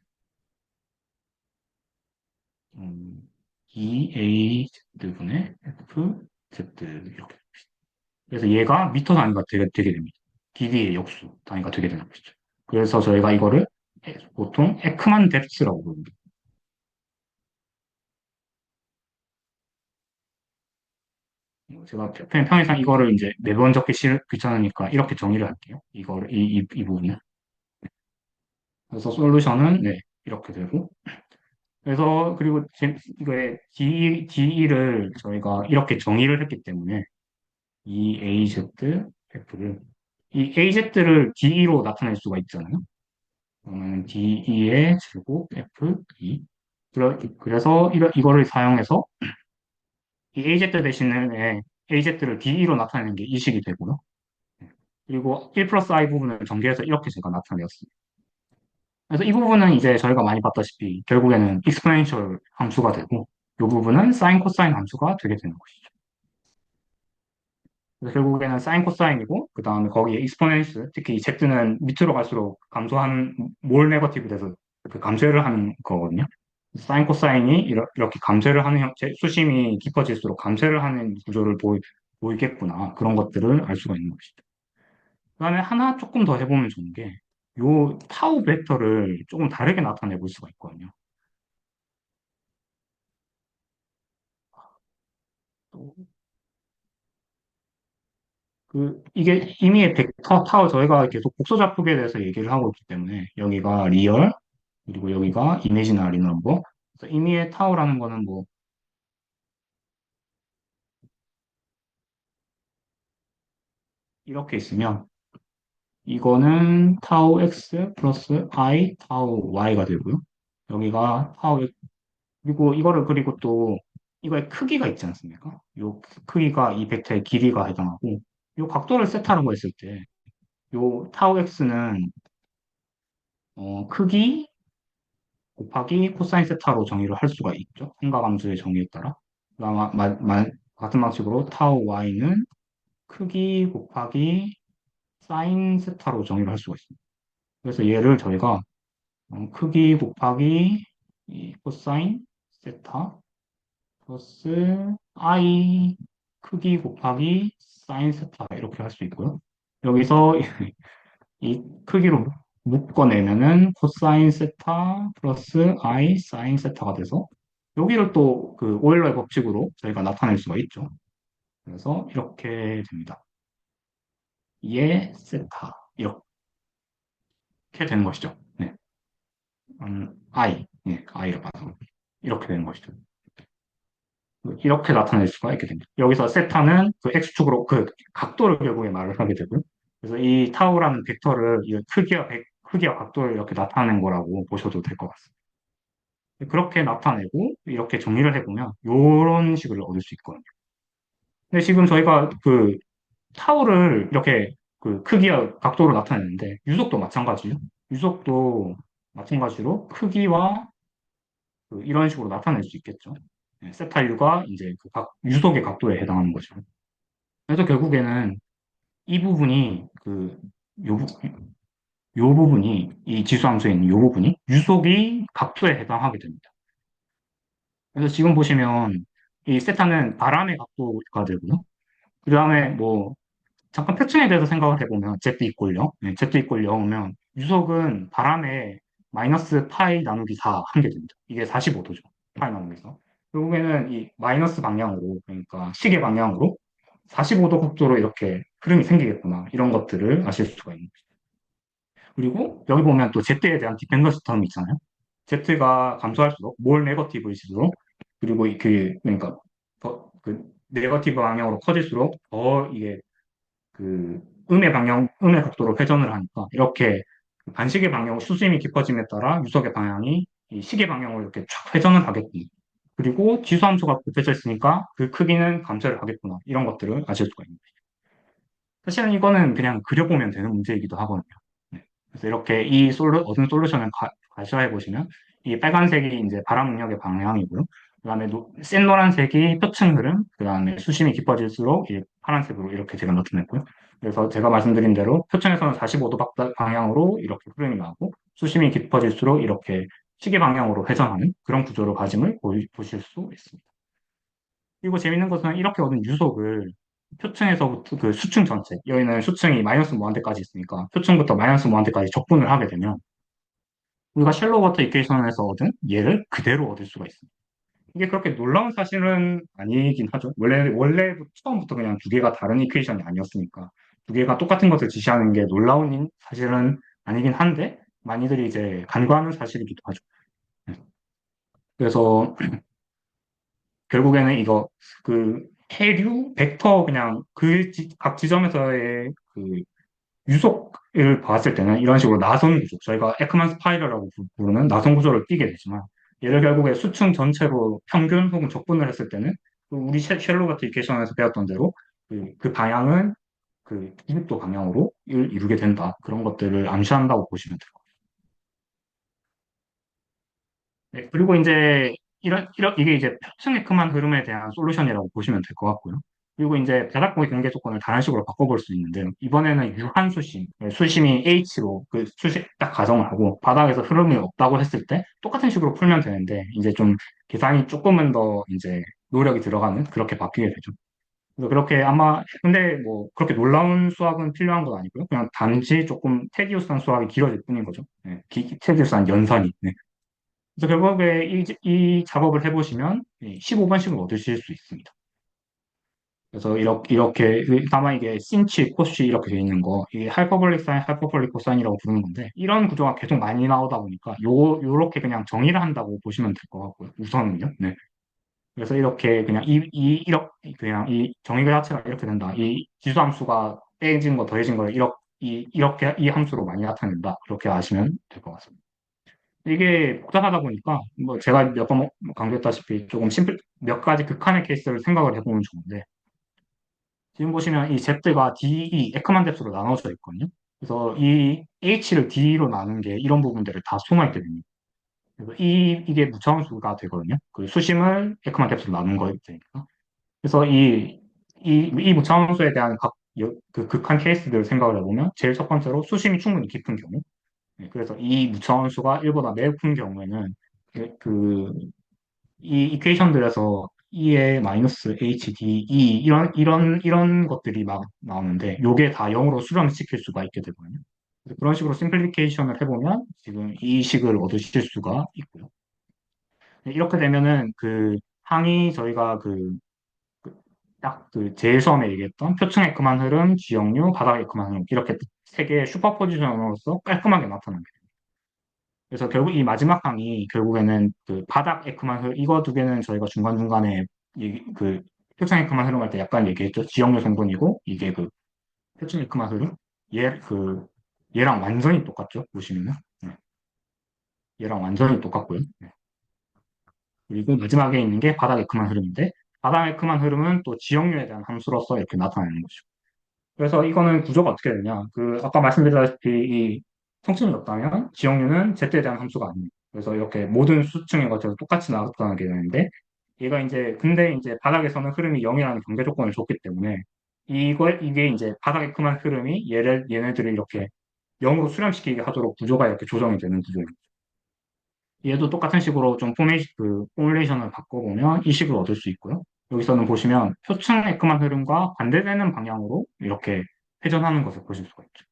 음, EAZ분의 FZ 이렇게. 그래서 얘가 미터 단위가 되게 됩니다. 길이의 역수 단위가 되게 되는 것이죠. 그래서 저희가 이거를 보통 에크만 뎁스라고 부릅니다. 제가 평행상 이거를 이제 매번 적기 귀찮으니까 이렇게 정의를 할게요. 이거를, 이 부분을. 그래서 솔루션은, 네, 이렇게 되고. 그래서, 그리고 이거의 DE를 저희가 이렇게 정의를 했기 때문에, 이 AZ, F를, 이 AZ를 DE로 나타낼 수가 있잖아요. 그러면 DE의 제곱 FE. 그래서 이거를 사용해서 이 AZ 대신에 AZ를 DE로 나타내는 게 이 식이 되고요. 그리고 1 플러스 i 부분을 전개해서 이렇게 제가 나타내었습니다. 그래서 이 부분은 이제 저희가 많이 봤다시피 결국에는 익스포넨셜 함수가 되고 이 부분은 사인 코사인 함수가 되게 되는 것이죠. 그래서 결국에는 사인 코사인이고 그 다음에 거기에 익스포넨스 특히 이 z는 밑으로 갈수록 감소하는 몰 네거티브 돼서 그 감쇄를 하는 거거든요. 사인 코사인이 이렇게 감쇄를 하는 형태, 수심이 깊어질수록 감쇄를 하는 구조를 보이겠구나. 그런 것들을 알 수가 있는 것이죠. 그다음에 하나 조금 더 해보면 좋은 게, 요 타우 벡터를 조금 다르게 나타내 볼 수가 있거든요. 또 이게 이미의 벡터 타우, 저희가 계속 복소자폭에 대해서 얘기를 하고 있기 때문에, 여기가 리얼, 그리고 여기가 이미지너리 넘버. 그래서 이미의 타우라는 거는 뭐, 이렇게 있으면, 이거는 타우 x 플러스 i 타우 y가 되고요. 여기가 타우, 그리고 이거를 그리고 또 이거의 크기가 있지 않습니까? 요 크기가 이 벡터의 길이가 해당하고 요 각도를 세타라고 했을 때 요 타우 x는 크기 곱하기 코사인 세타로 정의를 할 수가 있죠. 삼각함수의 정의에 따라. 그다음 같은 방식으로 타우 y는 크기 곱하기 사인 세타로 정의를 할 수가 있습니다. 그래서 얘를 저희가 크기 곱하기 이 코사인 세타 플러스 i 크기 곱하기 사인 세타 이렇게 할 수 있고요. 여기서 이 크기로 묶어내면은 코사인 세타 플러스 i 사인 세타가 돼서 여기를 또 그 오일러의 법칙으로 저희가 나타낼 수가 있죠. 그래서 이렇게 됩니다. 예 세타 이렇게 되는 것이죠. 네. i i로 봐서 이렇게 되는 것이죠. 이렇게 나타낼 수가 있게 됩니다. 여기서 세타는 그 x축으로 그 각도를 결국에 말을 하게 되고요. 그래서 이 타우라는 벡터를 이 크기와 각도를 이렇게 나타낸 거라고 보셔도 될 것 같습니다. 그렇게 나타내고 이렇게 정리를 해보면 이런 식을 얻을 수 있거든요. 근데 지금 저희가 그 타우를 이렇게 그 크기와 각도로 나타냈는데 유속도 마찬가지죠. 유속도 마찬가지로 크기와 이런 식으로 나타낼 수 있겠죠. 네, 세타 U가 이제 유속의 각도에 해당하는 거죠. 그래서 결국에는 이 부분이 요, 부- 요 부분이 이 지수함수에 있는 요 부분이 유속이 각도에 해당하게 됩니다. 그래서 지금 보시면 이 세타는 바람의 각도가 되고요. 그 다음에 뭐 잠깐 표층에 대해서 생각을 해보면 Z 이꼴 0, Z 이꼴 0이면 유속은 바람의 마이너스 파이 나누기 4 한 게 됩니다. 이게 45도죠. 파이 나누기 4. 결국에는 이 마이너스 방향으로, 그러니까 시계 방향으로 45도 각도로 이렇게 흐름이 생기겠구나. 이런 것들을 아실 수가 있는 거죠. 그리고 여기 보면 또 Z에 대한 디펜던스 텀이 있잖아요. Z가 감소할수록 몰 네거티브일수록 그리고 그러니까 그 네거티브 방향으로 커질수록 더 이게 그 음의 각도로 회전을 하니까 이렇게 반시계 방향으로 수심이 깊어짐에 따라 유속의 방향이 이 시계 방향으로 이렇게 쫙 회전을 하겠구나. 그리고 지수함수가 곱해져 있으니까 그 크기는 감소를 하겠구나. 이런 것들을 아실 수가 있는 거예요. 사실은 이거는 그냥 그려보면 되는 문제이기도 하거든요. 네. 그래서 이렇게 얻은 솔루션을 가셔해 보시면 이 빨간색이 이제 바람 능력의 방향이고요. 그다음에 센 노란색이 표층 흐름, 그다음에 수심이 깊어질수록 이 파란색으로 이렇게 제가 나타냈고요. 그래서 제가 말씀드린 대로 표층에서는 45도 방향으로 이렇게 흐름이 나고 수심이 깊어질수록 이렇게 시계 방향으로 회전하는 그런 구조를 가짐을 보실 수 있습니다. 그리고 재밌는 것은 이렇게 얻은 유속을 표층에서부터 그 수층 전체, 여기는 수층이 마이너스 무한대까지 있으니까 표층부터 마이너스 무한대까지 적분을 하게 되면 우리가 쉘로 워터 이퀘이션에서 얻은 얘를 그대로 얻을 수가 있습니다. 이게 그렇게 놀라운 사실은 아니긴 하죠. 원래 처음부터 그냥 두 개가 다른 이퀘이션이 아니었으니까 두 개가 똑같은 것을 지시하는 게 놀라운 사실은 아니긴 한데 많이들이 이제 간과하는 사실이기도 하죠. 네. 그래서 결국에는 이거 그 해류 벡터 그냥 각 지점에서의 그 유속을 봤을 때는 이런 식으로 나선 구조, 저희가 에크만 스파이럴이라고 부르는 나선 구조를 띠게 되지만 얘를 결국에 수층 전체로 평균 혹은 적분을 했을 때는 그 우리 쉘로 같은 이케이션에서 배웠던 대로 그 방향은 그 90도 방향으로 이루게 된다. 그런 것들을 암시한다고 보시면 돼요. 네, 그리고 이제 이게 이제 표층에크만 흐름에 대한 솔루션이라고 보시면 될 것 같고요. 그리고 이제 바닥고의 경계 조건을 다른 식으로 바꿔볼 수 있는데, 이번에는 유한 수심, 수심이 H로 그 수심 딱 가정을 하고, 바닥에서 흐름이 없다고 했을 때, 똑같은 식으로 풀면 되는데, 이제 좀 계산이 조금은 더 이제 노력이 들어가는 그렇게 바뀌게 되죠. 그래서 그렇게 아마, 근데 뭐, 그렇게 놀라운 수학은 필요한 건 아니고요. 그냥 단지 조금 테디우스한 수학이 길어질 뿐인 거죠. 네, 테디우스한 연산이. 네. 그래서 결국에 이 작업을 해보시면 15번씩을 얻으실 수 있습니다. 그래서 이렇게 다만 이게 신치, 코시 이렇게 돼 있는 거, 이게 하이퍼볼릭 사인, 하이퍼볼릭 코사인이라고 부르는 건데, 이런 구조가 계속 많이 나오다 보니까 요렇게 그냥 정의를 한다고 보시면 될 것 같고요. 우선은요. 네. 그래서 이렇게 그냥 이렇게 그냥 이 정의가 자체가 이렇게 된다. 이 지수함수가 빼진 거 더해진 거를 이렇게 이 함수로 많이 나타낸다. 그렇게 아시면 될 것 같습니다. 이게 복잡하다 보니까 뭐 제가 몇 번 강조했다시피 조금 몇 가지 극한의 케이스를 생각을 해보면 좋은데 지금 보시면 이 Z가 DE, 에크만 뎁스로 나눠져 있거든요. 그래서 이 H를 D로 나눈 게 이런 부분들을 다 소모했게 됩니다. 그래서 이게 무차함수가 되거든요. 그 수심을 에크만 뎁스로 나눈 거니까. 그래서 이 무차함수에 대한 그 극한 케이스들을 생각을 해보면 제일 첫 번째로 수심이 충분히 깊은 경우 네, 그래서 이 무차원수가 1보다 매우 큰 경우에는 이 이퀘이션들에서 E의 마이너스 HD, E 이런 것들이 막 나오는데 요게 다 0으로 수렴시킬 수가 있게 되거든요. 그래서 그런 식으로 심플리케이션을 해보면 지금 이 식을 얻으실 수가 있고요. 네, 이렇게 되면은 그 항이 저희가 딱 그 제일 처음에 얘기했던 표층의 그만 흐름, 지역류, 바닥의 그만 흐름 이렇게 세 개의 슈퍼포지션으로서 깔끔하게 나타납니다. 그래서 결국 이 마지막 항이 결국에는 그 바닥 에크만 이거 두 개는 저희가 중간중간에 그 표창 에크만 흐름할 때 약간 얘기했죠. 지역류 성분이고 이게 그 표층 에크만 흐름 얘랑 완전히 똑같죠. 보시면은 네. 얘랑 완전히 똑같고요. 네. 그리고 마지막에 있는 게 바닥 에크만 흐름인데 바닥 에크만 흐름은 또 지역류에 대한 함수로서 이렇게 나타내는 거죠. 그래서 이거는 구조가 어떻게 되냐. 그, 아까 말씀드렸다시피 이 성층이 없다면 지역류는 Z에 대한 함수가 아닙니다. 그래서 이렇게 모든 수층에 걸쳐서 똑같이 나타나게 되는데 얘가 이제, 근데 이제 바닥에서는 흐름이 0이라는 경계 조건을 줬기 때문에 이게 이제 바닥에 그만 흐름이 얘네들을 이렇게 0으로 수렴시키게 하도록 구조가 이렇게 조정이 되는 구조입니다. 얘도 똑같은 식으로 좀 포뮬레이션을 바꿔보면 이 식을 얻을 수 있고요. 여기서는 보시면 표층 에크만 흐름과 반대되는 방향으로 이렇게 회전하는 것을 보실 수가 있죠.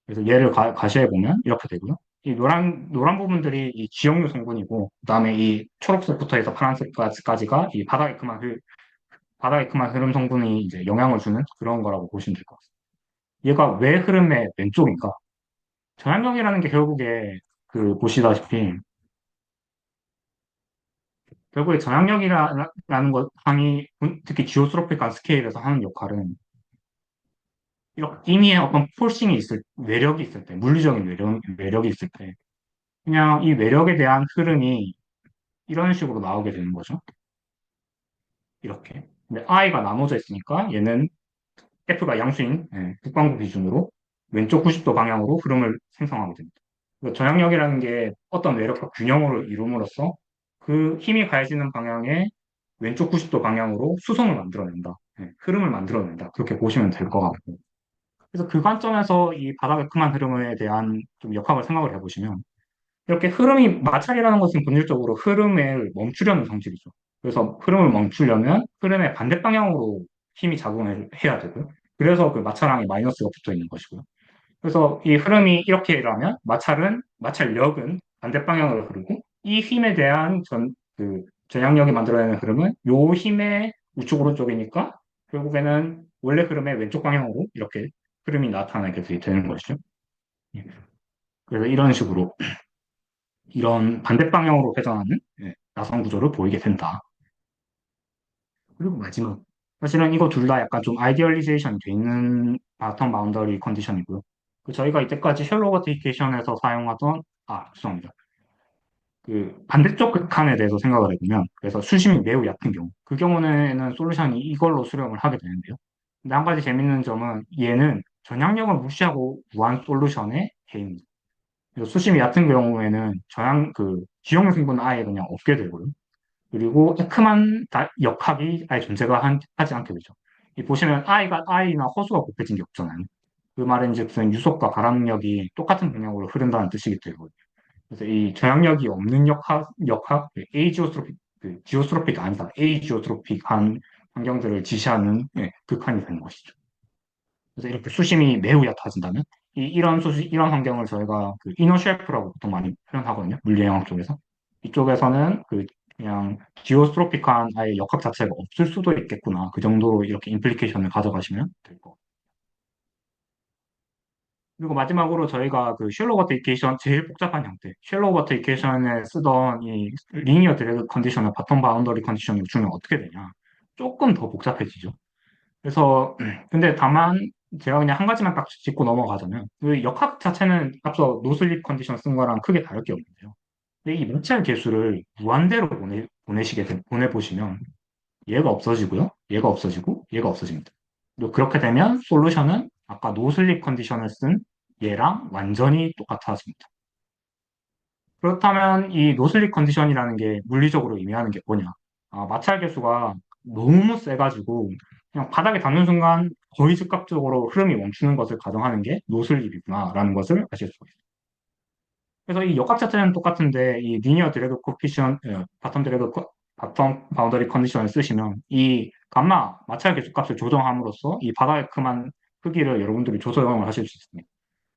그래서 얘를 가시해 보면 이렇게 되고요. 이 노란 부분들이 이 지역류 성분이고, 그다음에 이 초록색부터 해서 파란색까지가 이 바닥 에크만 흐름 성분이 이제 영향을 주는 그런 거라고 보시면 될 것 같습니다. 얘가 왜 흐름의 왼쪽인가? 전압력이라는 게 결국에 그 보시다시피 결국에 전압력이라는 것, 항이 특히 지오스로픽한 스케일에서 하는 역할은 이렇게 임의의 어떤 포싱이 외력이 있을 때, 물리적인 외력이 있을 때, 그냥 이 외력에 대한 흐름이 이런 식으로 나오게 되는 거죠. 이렇게. 근데 I가 나눠져 있으니까 얘는 F가 양수인 북반구 기준으로 왼쪽 90도 방향으로 흐름을 생성하게 됩니다. 전향력이라는 게 어떤 외력과 균형을 이룸으로써 그 힘이 가해지는 방향의 왼쪽 90도 방향으로 수송을 만들어낸다. 흐름을 만들어낸다. 그렇게 보시면 될 것 같고. 그래서 그 관점에서 이 바닥의 크만 흐름에 대한 좀 역학을 생각을 해보시면 이렇게 흐름이, 마찰이라는 것은 본질적으로 흐름을 멈추려는 성질이죠. 그래서 흐름을 멈추려면 흐름의 반대 방향으로 힘이 작용을 해야 되고요. 그래서 그 마찰항에 마이너스가 붙어 있는 것이고요. 그래서 이 흐름이 이렇게 일어나면 마찰력은 반대 방향으로 흐르고 이 힘에 대한 전향력이 만들어내는 흐름은 요 힘의 우측 오른쪽이니까 결국에는 원래 흐름의 왼쪽 방향으로 이렇게 흐름이 나타나게 되는 것이죠. 예. 그래서 이런 식으로 이런 반대 방향으로 회전하는 나선 구조를 보이게 된다. 그리고 마지막 사실은 이거 둘 다 약간 좀 아이디얼리제이션 돼 있는 바텀 바운더리 컨디션이고요. 저희가 이때까지 셜로 버티피케이션에서 사용하던 죄송합니다. 그 반대쪽 극한에 대해서 생각을 해보면 그래서 수심이 매우 얕은 경우 그 경우에는 솔루션이 이걸로 수렴을 하게 되는데요. 근데 한 가지 재밌는 점은 얘는 전향력을 무시하고 무한 솔루션의 해입니다. 그래서 수심이 얕은 경우에는 지형물 성분은 아예 그냥 없게 되고요. 그리고 역학이 아예 하지 않게 되죠. 이 보시면 I나 허수가 곱해진 게 없잖아요. 그 말인즉슨 유속과 발암력이 똑같은 방향으로 흐른다는 뜻이기 때문에 그래서 이 저항력이 없는 에이지오스트로픽, 지오스트로픽 아니다, 에이지오스트로픽한 환경들을 지시하는 극한이 되는 것이죠. 그래서 이렇게 수심이 매우 얕아진다면 이런 환경을 저희가 그 이너 쉘프라고 보통 많이 표현하거든요. 물리행학 쪽에서. 이쪽에서는 그냥 지오스트로픽한 아예 역학 자체가 없을 수도 있겠구나. 그 정도로 이렇게 임플리케이션을 가져가시면 될 것 같아요. 그리고 마지막으로 저희가 그 쉘로 버티케이션 제일 복잡한 형태, 쉘로 버티케이션에 쓰던 이 리니어 드래그 컨디션을 바텀 바운더리 컨디션으로 주면 어떻게 되냐? 조금 더 복잡해지죠. 그래서 근데 다만 제가 그냥 한 가지만 딱 짚고 넘어가자면 그 역학 자체는 앞서 노슬립 컨디션 쓴 거랑 크게 다를 게 없는데요. 근데 이 문자의 개수를 무한대로 보내보시면 얘가 없어지고요. 얘가 없어지고 얘가 없어집니다. 그리고 그렇게 되면 솔루션은 아까 노슬립 컨디션을 쓴 얘랑 완전히 똑같아집니다. 그렇다면 이 노슬립 컨디션이라는 게 물리적으로 의미하는 게 뭐냐? 마찰 계수가 너무 세가지고 그냥 바닥에 닿는 순간 거의 즉각적으로 흐름이 멈추는 것을 가정하는 게 노슬립이구나라는 것을 아실 수가 있어요. 그래서 이 역학 자체는 똑같은데 이 리니어 드래그 코피션, 바텀 바운더리 컨디션을 쓰시면 이 감마 마찰 계수값을 조정함으로써 이 바닥의 크기를 여러분들이 조정을 하실 수 있습니다.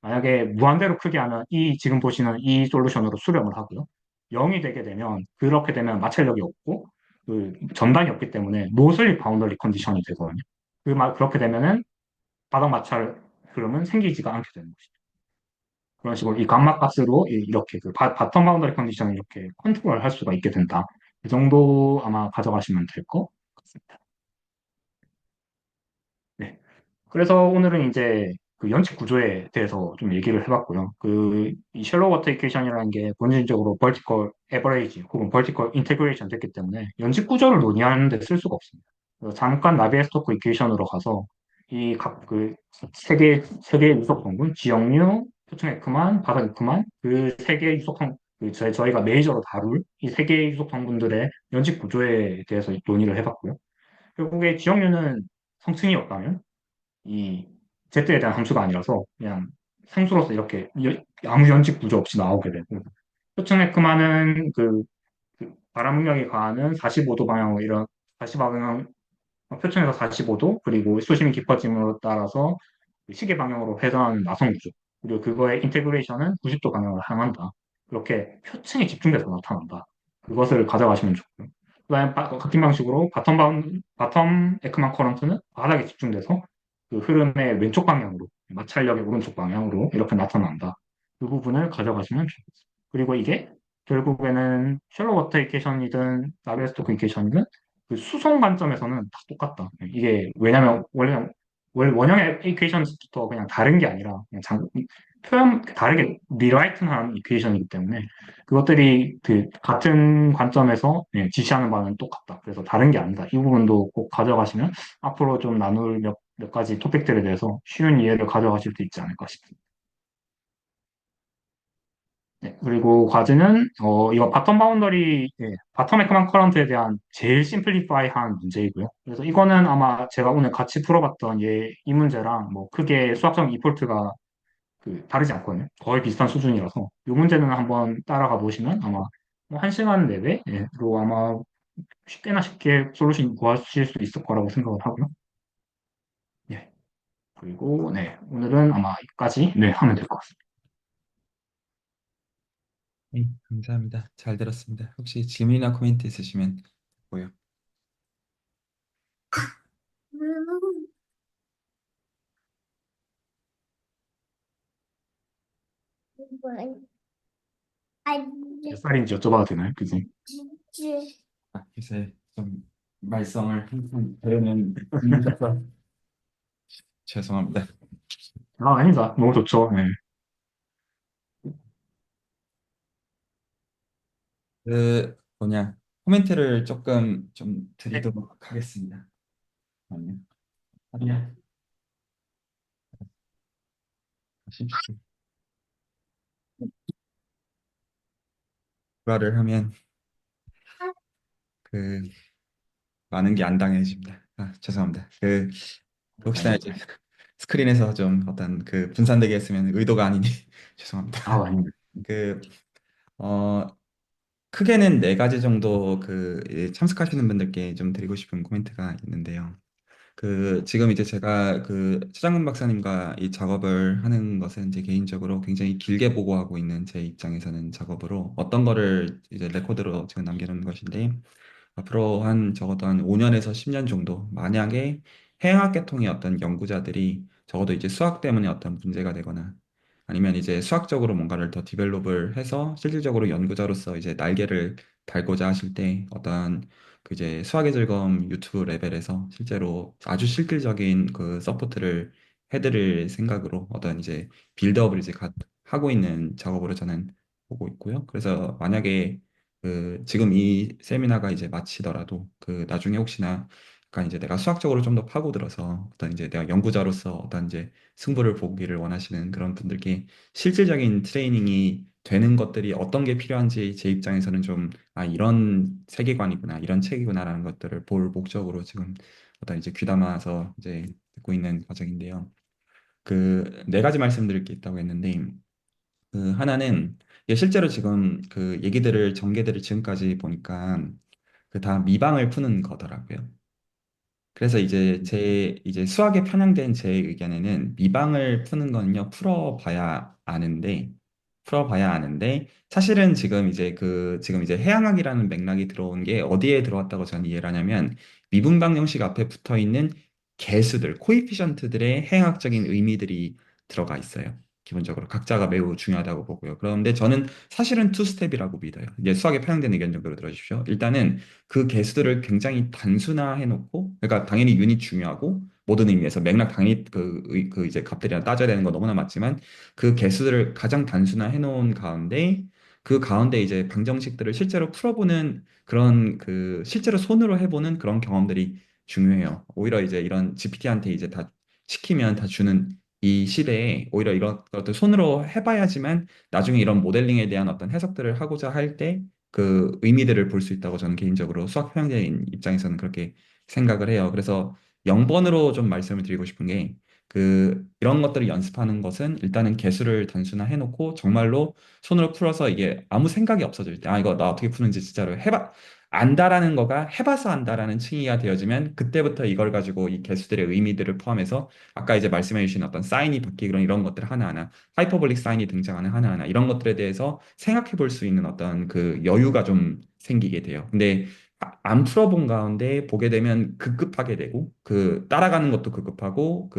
만약에 무한대로 크게 하면 지금 보시는 이 솔루션으로 수렴을 하고요. 0이 되게 되면 그렇게 되면 마찰력이 없고 그 전단이 없기 때문에 노슬립 바운더리 컨디션이 되거든요. 그렇게 되면은 바닥 마찰 흐름은 생기지가 않게 되는 것이죠. 그런 식으로 이 감마 값으로 이렇게 바텀 바운더리 컨디션을 이렇게 컨트롤 할 수가 있게 된다. 그 정도 아마 가져가시면 될 것 같습니다. 네. 그래서 오늘은 이제 그 연측 구조에 대해서 좀 얘기를 해봤고요. 이 셜로 버티케이션이라는 게 본질적으로 벌티컬 에버레이지 혹은 벌티컬 인테그레이션 됐기 때문에 연측 구조를 논의하는 데 쓸 수가 없습니다. 그래서 잠깐 나비에스토크 이퀘이션으로 가서 세 개의 유속 성분, 지역류, 표층 에크만, 바닥 에크만, 그 세 개의 유속 성, 저희가 메이저로 다룰 이 세 개의 유속 성분들의 연측 구조에 대해서 논의를 해봤고요. 결국에 지역류는 성층이 없다면 이 Z에 대한 함수가 아니라서 그냥 상수로서 이렇게 아무 연직 구조 없이 나오게 되고 표층에크만은 그 바람 능력이 가하는 45도 방향으로 이런 45방향 표층에서 45도 그리고 수심이 깊어짐으로 따라서 그 시계 방향으로 회전하는 나선 구조 그리고 그거의 인테그레이션은 90도 방향으로 향한다. 그렇게 표층에 집중돼서 나타난다. 그것을 가져가시면 좋고요. 그다음에 같은 방식으로 바텀 에크만 커런트는 바닥에 집중돼서 그 흐름의 왼쪽 방향으로 마찰력의 오른쪽 방향으로 이렇게 나타난다. 그 부분을 가져가시면 좋겠습니다. 그리고 이게 결국에는 셜로 워터 이케이션이든 나베스토크 이케이션이든 그 수송 관점에서는 다 똑같다. 이게 왜냐면 원래 원형의 이퀘이션부터 그냥 다른 게 아니라 그냥 표현 다르게 리라이트한 이퀘이션이기 때문에 그것들이 그 같은 관점에서 지시하는 바는 똑같다. 그래서 다른 게 아니다. 이 부분도 꼭 가져가시면 앞으로 좀 나눌 몇 가지 토픽들에 대해서 쉬운 이해를 가져가실 수 있지 않을까 싶습니다. 네, 그리고 과제는 이거 바텀 에크만 커런트에 대한 제일 심플리파이한 문제이고요. 그래서 이거는 아마 제가 오늘 같이 풀어봤던 이 문제랑 뭐 크게 수학적 이폴트가 그 다르지 않거든요. 거의 비슷한 수준이라서 이 문제는 한번 따라가 보시면 아마 뭐한 시간 내외로 아마 쉽게나 쉽게 솔루션 구하실 수 있을 거라고 생각을 하고요. 예. 그리고 네, 오늘은 아마 여기까지 네, 하면 될 것 같습니다. 네, 감사합니다. 잘 들었습니다. 혹시 질문이나 코멘트 있으시면 뭐요? 몇 살인지 여쭤봐도 되나요? 그지? 요새 좀 말썽을 항상 배우는 분이셔서 죄송합니다. 아, 아니다. 너무 좋죠. 네. 그 뭐냐 코멘트를 조금 좀 네. 드리도록 하겠습니다. 아니요. 아니요. 쉽게 말을 하면 그 많은 게 안 당해집니다. 죄송합니다. 혹시나 아닙니다. 이제 스크린에서 좀 어떤 분산되게 했으면 의도가 아니니 죄송합니다. 아, 아닙니다. 그 어, 크게는 네 가지 정도 참석하시는 분들께 좀 드리고 싶은 코멘트가 있는데요. 지금 이제 제가 최장근 박사님과 이 작업을 하는 것은 제 개인적으로 굉장히 길게 보고하고 있는 제 입장에서는 작업으로 어떤 거를 이제 레코드로 지금 남겨놓은 것인데 앞으로 적어도 한 5년에서 10년 정도 만약에 해양학 계통의 어떤 연구자들이 적어도 이제 수학 때문에 어떤 문제가 되거나 아니면 이제 수학적으로 뭔가를 더 디벨롭을 해서 실질적으로 연구자로서 이제 날개를 달고자 하실 때 어떤 이제 수학의 즐거움 유튜브 레벨에서 실제로 아주 실질적인 서포트를 해드릴 생각으로 어떤 이제 빌드업을 이제 하고 있는 작업으로 저는 보고 있고요. 그래서 만약에 지금 이 세미나가 이제 마치더라도 나중에 혹시나 약간 이제 내가 수학적으로 좀 더 파고들어서 어떤 이제 내가 연구자로서 어떤 이제 승부를 보기를 원하시는 그런 분들께 실질적인 트레이닝이 되는 것들이 어떤 게 필요한지 제 입장에서는 좀, 이런 세계관이구나, 이런 책이구나라는 것들을 볼 목적으로 지금 어떤 이제 귀담아서 이제 듣고 있는 과정인데요. 네 가지 말씀드릴 게 있다고 했는데, 하나는 이게 실제로 지금 얘기들을 전개들을 지금까지 보니까 다 미방을 푸는 거더라고요. 그래서 이제 수학에 편향된 제 의견에는 미방을 푸는 거는요, 풀어봐야 아는데, 사실은 지금 이제 해양학이라는 맥락이 들어온 게 어디에 들어왔다고 저는 이해를 하냐면, 미분방 형식 앞에 붙어 있는 개수들, 코이피션트들의 해양학적인 의미들이 들어가 있어요. 기본적으로 각자가 매우 중요하다고 보고요. 그런데 저는 사실은 투 스텝이라고 믿어요. 이제 수학에 편향된 의견 정도로 들어주십시오. 일단은 그 개수들을 굉장히 단순화해 놓고, 그러니까 당연히 유닛 중요하고 모든 의미에서 맥락 당연히 이제 값들이나 따져야 되는 거 너무나 맞지만 그 개수들을 가장 단순화해 놓은 가운데 그 가운데 이제 방정식들을 실제로 풀어보는 그런 실제로 손으로 해보는 그런 경험들이 중요해요. 오히려 이제 이런 GPT한테 이제 다 시키면 다 주는 이 시대에 오히려 이런 것들 손으로 해봐야지만 나중에 이런 모델링에 대한 어떤 해석들을 하고자 할때 의미들을 볼 수 있다고 저는 개인적으로 수학 평형자인 입장에서는 그렇게 생각을 해요. 그래서 0번으로 좀 말씀을 드리고 싶은 게 이런 것들을 연습하는 것은 일단은 개수를 단순화해 놓고 정말로 손으로 풀어서 이게 아무 생각이 없어질 때, 이거 나 어떻게 푸는지 진짜로 안다라는 거가 해봐서 안다라는 층위가 되어지면 그때부터 이걸 가지고 이 개수들의 의미들을 포함해서 아까 이제 말씀해 주신 어떤 사인이 바뀌고 이런 것들 하나하나 하이퍼볼릭 사인이 등장하는 하나하나 이런 것들에 대해서 생각해 볼 수 있는 어떤 여유가 좀 생기게 돼요. 근데 안 풀어본 가운데 보게 되면 급급하게 되고 따라가는 것도 급급하고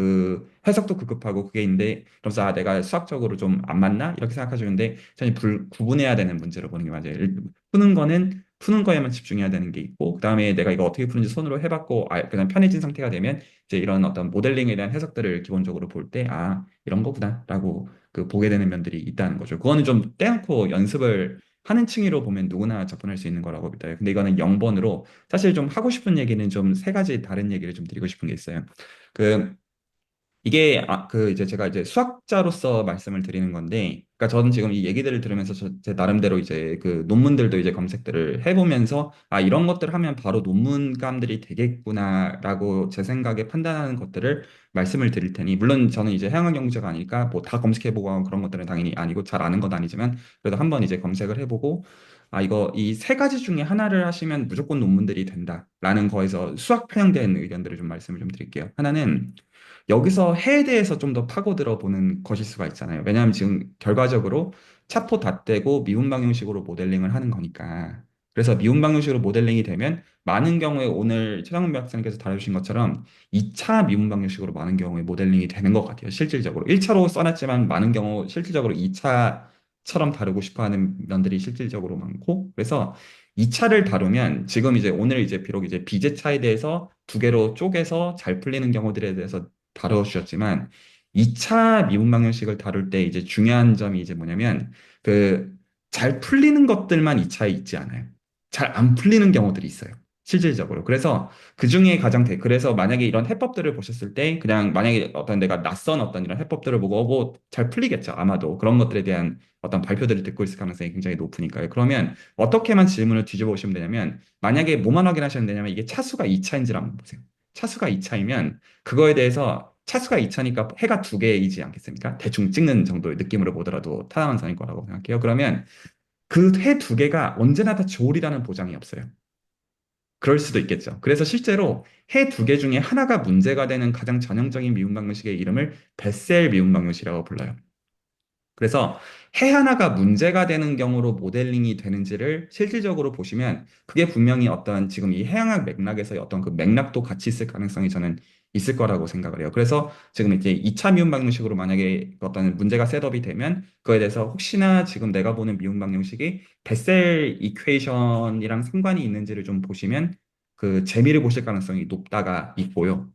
해석도 급급하고 그게 있는데 그래서 내가 수학적으로 좀 안 맞나 이렇게 생각하시는데 저는 구분해야 되는 문제로 보는 게 맞아요. 푸는 거는 푸는 거에만 집중해야 되는 게 있고 그다음에 내가 이거 어떻게 푸는지 손으로 해봤고 그냥 편해진 상태가 되면 이제 이런 어떤 모델링에 대한 해석들을 기본적으로 볼 때 이런 거구나라고 보게 되는 면들이 있다는 거죠. 그거는 좀 떼놓고 연습을 하는 층위로 보면 누구나 접근할 수 있는 거라고 믿어요. 근데 이거는 0번으로 사실 좀 하고 싶은 얘기는 좀 세 가지 다른 얘기를 좀 드리고 싶은 게 있어요. 그 이게 이제 제가 이제 수학자로서 말씀을 드리는 건데 그러니까 저는 지금 이 얘기들을 들으면서 제 나름대로 이제 그 논문들도 이제 검색들을 해보면서 아, 이런 것들 하면 바로 논문감들이 되겠구나라고 제 생각에 판단하는 것들을 말씀을 드릴 테니, 물론 저는 이제 해양학 연구자가 아니니까 뭐 다 검색해보고 그런 것들은 당연히 아니고 잘 아는 건 아니지만, 그래도 한번 이제 검색을 해보고 아, 이거 이 세 가지 중에 하나를 하시면 무조건 논문들이 된다라는 거에서 수학 편향된 의견들을 좀 말씀을 좀 드릴게요. 하나는 여기서 해에 대해서 좀 더 파고들어 보는 것일 수가 있잖아요. 왜냐하면 지금 결과적으로 차포 다 떼고 미분 방정식으로 모델링을 하는 거니까. 그래서 미분 방정식으로 모델링이 되면 많은 경우에 오늘 최상훈 박사님께서 다루신 것처럼 2차 미분 방정식으로 많은 경우에 모델링이 되는 것 같아요. 실질적으로. 1차로 써놨지만 많은 경우 실질적으로 2차처럼 다루고 싶어 하는 면들이 실질적으로 많고, 그래서 2차를 다루면 지금 이제 오늘 이제 비록 이제 비제차에 대해서 두 개로 쪼개서 잘 풀리는 경우들에 대해서 다뤄주셨지만, 2차 미분 방정식을 다룰 때 이제 중요한 점이 이제 뭐냐면 그 잘 풀리는 것들만 2차에 있지 않아요. 잘 안 풀리는 경우들이 있어요. 실질적으로. 그래서 그 중에 그래서 만약에 이런 해법들을 보셨을 때 그냥 만약에 어떤 내가 낯선 어떤 이런 해법들을 보고 뭐 잘 풀리겠죠. 아마도 그런 것들에 대한 어떤 발표들을 듣고 있을 가능성이 굉장히 높으니까요. 그러면 어떻게만 질문을 뒤집어 보시면 되냐면, 만약에 뭐만 확인하시면 되냐면 이게 차수가 2차인지를 한번 보세요. 차수가 2차이면 그거에 대해서 차수가 2차니까 해가 두 개이지 않겠습니까? 대충 찍는 정도의 느낌으로 보더라도 타당한 선일 거라고 생각해요. 그러면 그 해 두 개가 언제나 다 조울이라는 보장이 없어요. 그럴 수도 있겠죠. 그래서 실제로 해 두 개 중에 하나가 문제가 되는 가장 전형적인 미분 방정식의 이름을 베셀 미분 방정식이라고 불러요. 그래서 해 하나가 문제가 되는 경우로 모델링이 되는지를 실질적으로 보시면 그게 분명히 어떤 지금 이 해양학 맥락에서의 어떤 그 맥락도 같이 있을 가능성이 저는 있을 거라고 생각을 해요. 그래서 지금 이제 2차 미분 방정식으로 만약에 어떤 문제가 셋업이 되면 그거에 대해서 혹시나 지금 내가 보는 미분 방정식이 베셀 이퀘이션이랑 상관이 있는지를 좀 보시면 그 재미를 보실 가능성이 높다가 있고요.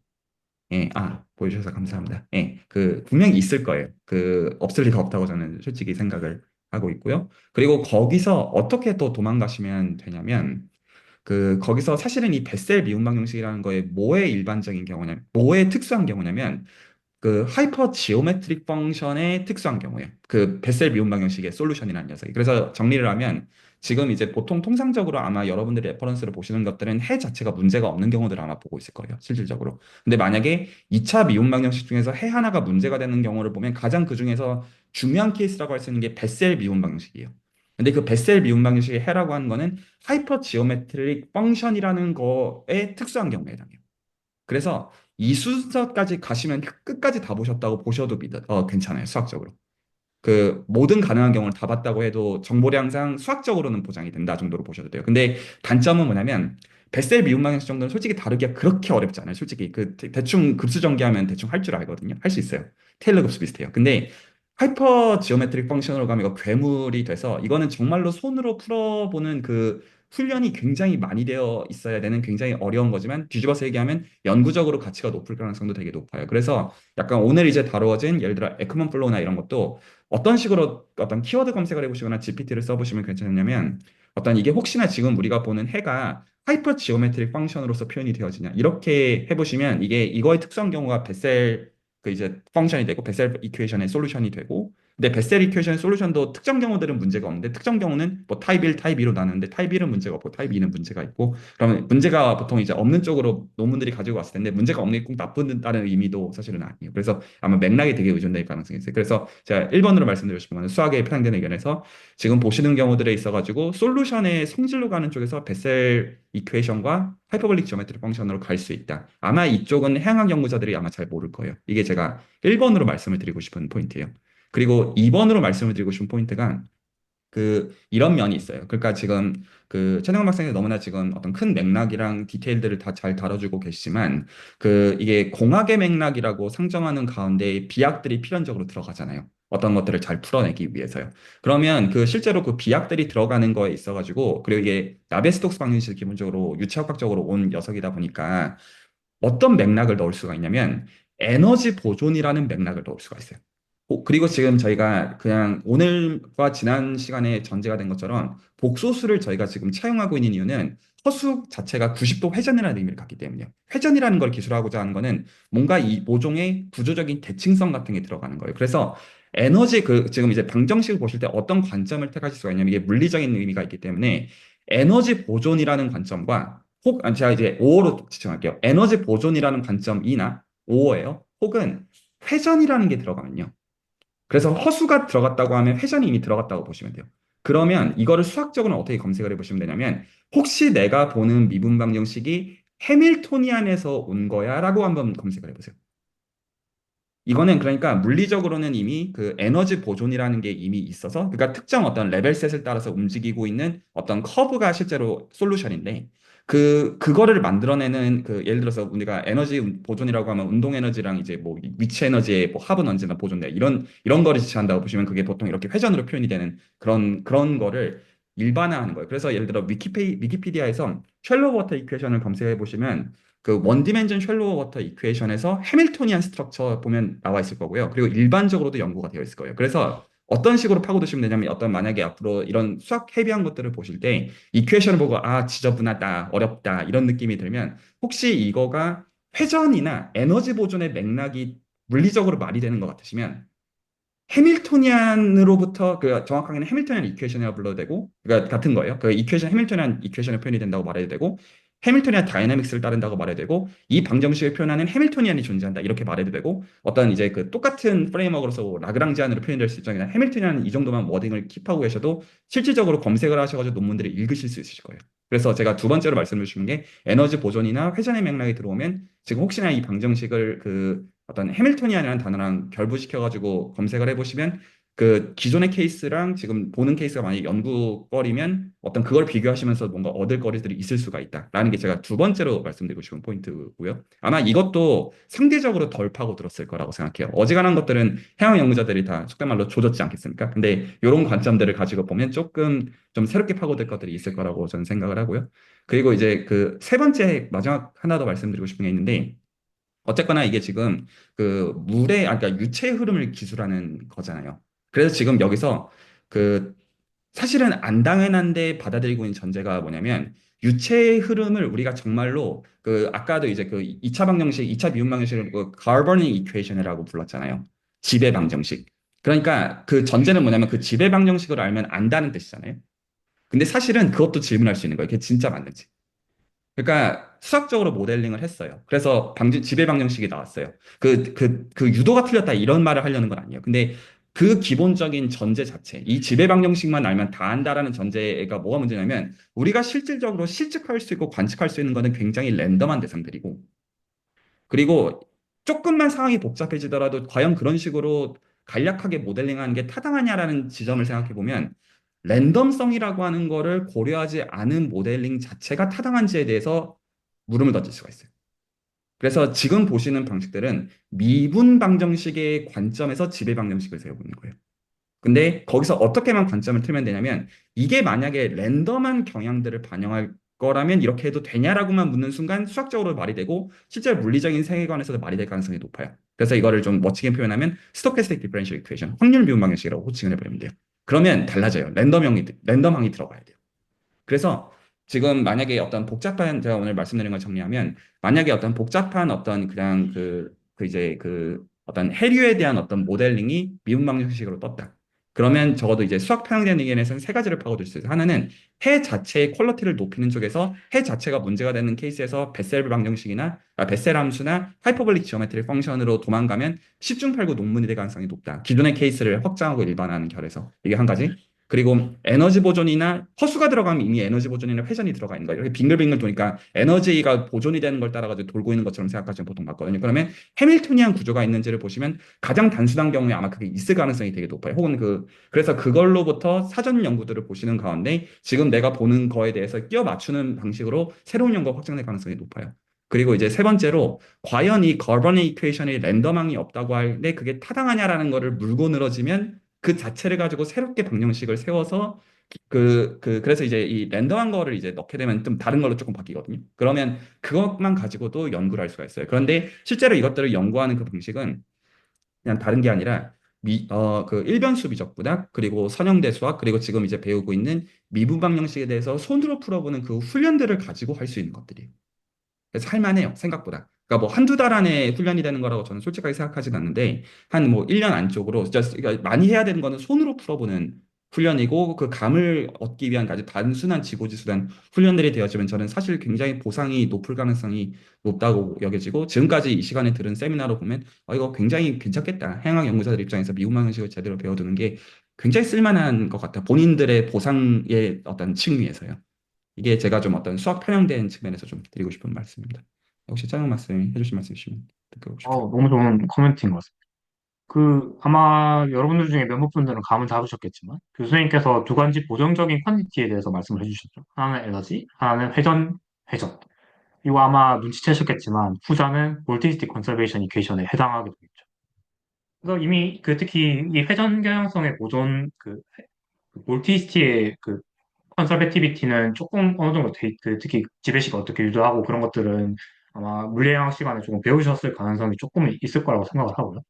예, 보여주셔서 감사합니다. 예, 그, 분명히 있을 거예요. 그, 없을 리가 없다고 저는 솔직히 생각을 하고 있고요. 그리고 거기서 어떻게 또 도망가시면 되냐면, 그, 거기서 사실은 이 베셀 미분 방정식이라는 거에 뭐의 일반적인 경우냐면, 뭐의 특수한 경우냐면, 그 하이퍼 지오메트릭 펑션의 특수한 경우예요. 그 베셀 미분 방정식의 솔루션이라는 녀석이. 그래서 정리를 하면 지금 이제 보통 통상적으로 아마 여러분들이 레퍼런스를 보시는 것들은 해 자체가 문제가 없는 경우들을 아마 보고 있을 거예요. 실질적으로. 근데 만약에 2차 미분 방정식 중에서 해 하나가 문제가 되는 경우를 보면 가장 그 중에서 중요한 케이스라고 할 수 있는 게 베셀 미분 방정식이에요. 근데 그 베셀 미분 방정식의 해라고 하는 거는 하이퍼 지오메트릭 펑션이라는 거에 특수한 경우에 해당해요. 그래서 이 순서까지 가시면 끝까지 다 보셨다고 보셔도 괜찮아요. 수학적으로. 그 모든 가능한 경우를 다 봤다고 해도 정보량상 수학적으로는 보장이 된다 정도로 보셔도 돼요. 근데 단점은 뭐냐면 베셀 미분 방정식 정도는 솔직히 다루기가 그렇게 어렵지 않아요. 솔직히 그 대충 급수 전개하면 대충 할 줄 알거든요. 할 수 있어요. 테일러 급수 비슷해요. 근데 하이퍼 지오메트릭 펑션으로 가면 이거 괴물이 돼서 이거는 정말로 손으로 풀어보는 그 훈련이 굉장히 많이 되어 있어야 되는 굉장히 어려운 거지만, 뒤집어서 얘기하면 연구적으로 가치가 높을 가능성도 되게 높아요. 그래서 약간 오늘 이제 다루어진 예를 들어 에크먼 플로우나 이런 것도 어떤 식으로 어떤 키워드 검색을 해보시거나 GPT를 써보시면 괜찮냐면, 어떤 이게 혹시나 지금 우리가 보는 해가 하이퍼 지오메트릭 펑션으로서 표현이 되어지냐 이렇게 해보시면 이게 이거의 특수한 경우가 베셀 그 이제 펑션이 되고 베셀 이퀘이션의 솔루션이 되고, 근데 베셀 이퀘이션의 솔루션도 특정 경우들은 문제가 없는데 특정 경우는 뭐 타입 1, 타입 2로 나누는데 타입 1은 문제가 없고 타입 2는 문제가 있고, 그러면 문제가 보통 이제 없는 쪽으로 논문들이 가지고 왔을 텐데 문제가 없는 게 꼭 나쁘다는 의미도 사실은 아니에요. 그래서 아마 맥락이 되게 의존될 가능성이 있어요. 그래서 제가 1번으로 말씀드리고 싶은 거는 수학에 편향된 의견에서 지금 보시는 경우들에 있어가지고 솔루션의 성질로 가는 쪽에서 베셀 이퀘이션과 하이퍼볼릭 지오메트리 펑션으로 갈 수 있다. 아마 이쪽은 해양학 연구자들이 아마 잘 모를 거예요. 이게 제가 1번으로 말씀을 드리고 싶은 포인트예요. 그리고 2번으로 말씀을 드리고 싶은 포인트가 그 이런 면이 있어요. 그러니까 지금 그 최정원 박사님 너무나 지금 어떤 큰 맥락이랑 디테일들을 다 잘 다뤄주고 계시지만 그 이게 공학의 맥락이라고 상정하는 가운데 비약들이 필연적으로 들어가잖아요. 어떤 것들을 잘 풀어내기 위해서요. 그러면 그 실제로 그 비약들이 들어가는 거에 있어가지고, 그리고 이게 나베스톡스 방정식이 기본적으로 유체역학적으로 온 녀석이다 보니까 어떤 맥락을 넣을 수가 있냐면 에너지 보존이라는 맥락을 넣을 수가 있어요. 그리고 지금 저희가 그냥 오늘과 지난 시간에 전제가 된 것처럼 복소수를 저희가 지금 차용하고 있는 이유는 허수 자체가 90도 회전이라는 의미를 갖기 때문이에요. 회전이라는 걸 기술하고자 하는 거는 뭔가 이 모종의 구조적인 대칭성 같은 게 들어가는 거예요. 그래서 에너지 지금 이제 방정식을 보실 때 어떤 관점을 택하실 수가 있냐면 이게 물리적인 의미가 있기 때문에 에너지 보존이라는 관점과 제가 이제 5어로 지정할게요. 에너지 보존이라는 관점이나 5어예요. 혹은 회전이라는 게 들어가면요. 그래서 허수가 들어갔다고 하면 회전이 이미 들어갔다고 보시면 돼요. 그러면 이거를 수학적으로 어떻게 검색을 해보시면 되냐면 혹시 내가 보는 미분 방정식이 해밀토니안에서 온 거야라고 한번 검색을 해보세요. 이거는 그러니까 물리적으로는 이미 그 에너지 보존이라는 게 이미 있어서 그러니까 특정 어떤 레벨셋을 따라서 움직이고 있는 어떤 커브가 실제로 솔루션인데 그거를 만들어내는 예를 들어서 우리가 에너지 보존이라고 하면 운동 에너지랑 이제 뭐 위치 에너지의 뭐 합은 언제나 보존돼 이런 거를 지칭한다고 보시면 그게 보통 이렇게 회전으로 표현이 되는 그런 거를 일반화하는 거예요. 그래서 예를 들어 위키피디아에서 쉘로 워터 이퀘이션을 검색해 보시면 그 원디멘전 쉘로우 워터 이퀘이션에서 해밀토니안 스트럭처 보면 나와 있을 거고요. 그리고 일반적으로도 연구가 되어 있을 거예요. 그래서 어떤 식으로 파고드시면 되냐면 어떤 만약에 앞으로 이런 수학 헤비한 것들을 보실 때 이퀘이션을 보고 아 지저분하다 어렵다 이런 느낌이 들면 혹시 이거가 회전이나 에너지 보존의 맥락이 물리적으로 말이 되는 것 같으시면 해밀토니안으로부터 정확하게는 해밀토니안 이퀘이션이라고 불러도 되고 그러니까 같은 거예요. 그 이퀘이션 해밀토니안 이퀘이션을 표현이 된다고 말해도 되고 해밀토니안 다이내믹스를 따른다고 말해도 되고 이 방정식을 표현하는 해밀토니안이 존재한다 이렇게 말해도 되고 어떤 이제 그 똑같은 프레임워크로서 라그랑지안으로 표현될 수 있잖아요. 해밀토니안 이 정도만 워딩을 킵하고 계셔도 실질적으로 검색을 하셔가지고 논문들을 읽으실 수 있으실 거예요. 그래서 제가 두 번째로 말씀을 주신 게 에너지 보존이나 회전의 맥락이 들어오면 지금 혹시나 이 방정식을 어떤 해밀토니안이라는 단어랑 결부시켜가지고 검색을 해보시면 그 기존의 케이스랑 지금 보는 케이스가 만약에 연구거리면 어떤 그걸 비교하시면서 뭔가 얻을 거리들이 있을 수가 있다라는 게 제가 두 번째로 말씀드리고 싶은 포인트고요. 아마 이것도 상대적으로 덜 파고들었을 거라고 생각해요. 어지간한 것들은 해양 연구자들이 다 속된 말로 조졌지 않겠습니까? 근데 이런 관점들을 가지고 보면 조금 좀 새롭게 파고들 것들이 있을 거라고 저는 생각을 하고요. 그리고 이제 그 세 번째 마지막 하나 더 말씀드리고 싶은 게 있는데 어쨌거나 이게 지금 그러니까 유체의 흐름을 기술하는 거잖아요. 그래서 지금 여기서 그 사실은 안 당연한데 받아들이고 있는 전제가 뭐냐면 유체의 흐름을 우리가 정말로 아까도 이제 그 2차 방정식, 2차 미분 방정식을 가버닝 이퀘이션이라고 불렀잖아요. 지배 방정식. 그러니까 그 전제는 뭐냐면 그 지배 방정식을 알면 안다는 뜻이잖아요. 근데 사실은 그것도 질문할 수 있는 거예요. 그게 진짜 맞는지. 그러니까 수학적으로 모델링을 했어요. 그래서 지배 방정식이 나왔어요. 그 유도가 틀렸다 이런 말을 하려는 건 아니에요. 근데 그 기본적인 전제 자체, 이 지배 방정식만 알면 다 안다라는 전제가 뭐가 문제냐면 우리가 실질적으로 실측할 수 있고 관측할 수 있는 거는 굉장히 랜덤한 대상들이고 그리고 조금만 상황이 복잡해지더라도 과연 그런 식으로 간략하게 모델링하는 게 타당하냐라는 지점을 생각해 보면 랜덤성이라고 하는 거를 고려하지 않은 모델링 자체가 타당한지에 대해서 물음을 던질 수가 있어요. 그래서 지금 보시는 방식들은 미분 방정식의 관점에서 지배 방정식을 세우고 있는 거예요. 근데 거기서 어떻게만 관점을 틀면 되냐면 이게 만약에 랜덤한 경향들을 반영할 거라면 이렇게 해도 되냐라고만 묻는 순간 수학적으로 말이 되고 실제로 물리적인 세계관에서도 말이 될 가능성이 높아요. 그래서 이거를 좀 멋지게 표현하면 스토캐스틱 디퍼런셜 이퀘이션, 확률 미분 방정식이라고 호칭을 해버리면 돼요. 그러면 달라져요. 랜덤항이 들어가야 돼요. 그래서 지금 만약에 어떤 복잡한 제가 오늘 말씀드린 걸 정리하면 만약에 어떤 복잡한 어떤 그냥 이제 어떤 해류에 대한 어떤 모델링이 미분 방정식으로 떴다. 그러면 적어도 이제 수학 평형된 의견에서는 세 가지를 파고들 수 있어요. 하나는 해 자체의 퀄리티를 높이는 쪽에서 해 자체가 문제가 되는 케이스에서 베셀 방정식이나 베셀 함수나 하이퍼볼릭 지오메트리 펑션으로 도망가면 10중 8구 논문이 될 가능성이 높다. 기존의 케이스를 확장하고 일반화하는 결에서 이게 한 가지. 그리고 에너지 보존이나 허수가 들어가면 이미 에너지 보존이나 회전이 들어가 있는 거예요. 이렇게 빙글빙글 도니까 에너지가 보존이 되는 걸 따라가지고 돌고 있는 것처럼 생각하시면 보통 맞거든요. 그러면 해밀토니안 구조가 있는지를 보시면 가장 단순한 경우에 아마 그게 있을 가능성이 되게 높아요. 혹은 그래서 그걸로부터 사전 연구들을 보시는 가운데 지금 내가 보는 거에 대해서 끼워 맞추는 방식으로 새로운 연구가 확장될 가능성이 높아요. 그리고 이제 세 번째로 과연 이 거버닝 이퀘이션이 랜덤항이 없다고 할 때 그게 타당하냐라는 거를 물고 늘어지면 그 자체를 가지고 새롭게 방정식을 세워서 그래서 이제 이 랜덤한 거를 이제 넣게 되면 좀 다른 걸로 조금 바뀌거든요. 그러면 그것만 가지고도 연구를 할 수가 있어요. 그런데 실제로 이것들을 연구하는 그 방식은 그냥 다른 게 아니라 그 일변수 비적분학 그리고 선형대 수학 그리고 지금 이제 배우고 있는 미분 방정식에 대해서 손으로 풀어보는 그 훈련들을 가지고 할 수 있는 것들이에요. 그래서 할만해요, 생각보다. 그러니까 뭐 한두 달 안에 훈련이 되는 거라고 저는 솔직하게 생각하진 않는데 한 뭐 1년 안쪽으로 진짜 그러니까 많이 해야 되는 거는 손으로 풀어보는 훈련이고 그 감을 얻기 위한 아주 단순한 지고지순한 훈련들이 되어지면 저는 사실 굉장히 보상이 높을 가능성이 높다고 여겨지고 지금까지 이 시간에 들은 세미나로 보면 이거 굉장히 괜찮겠다. 해양 연구자들 입장에서 미국 방식을 제대로 배워두는 게 굉장히 쓸만한 것 같아. 본인들의 보상의 어떤 측면에서요. 이게 제가 좀 어떤 수학 편향된 측면에서 좀 드리고 싶은 말씀입니다. 혹시 짜장 말씀 해주실 말씀 있으시면 듣고 싶습니다. 너무 좋은 코멘트인 것 같습니다. 아마 여러분들 중에 몇몇 분들은 감을 잡으셨겠지만, 교수님께서 두 가지 보정적인 퀄리티에 대해서 말씀을 해주셨죠. 하나는 에너지, 하나는 회전. 이거 아마 눈치채셨겠지만, 후자는 볼티스틱 컨설베이션 이퀘이션에 해당하게 되겠죠. 그래서 이미 특히 이 회전 경향성의 보존, 볼티스틱의 컨서베티비티는 조금 어느 정도 특히 지배식 어떻게 유도하고 그런 것들은 아마 물리학 시간에 조금 배우셨을 가능성이 조금 있을 거라고 생각을 하고요.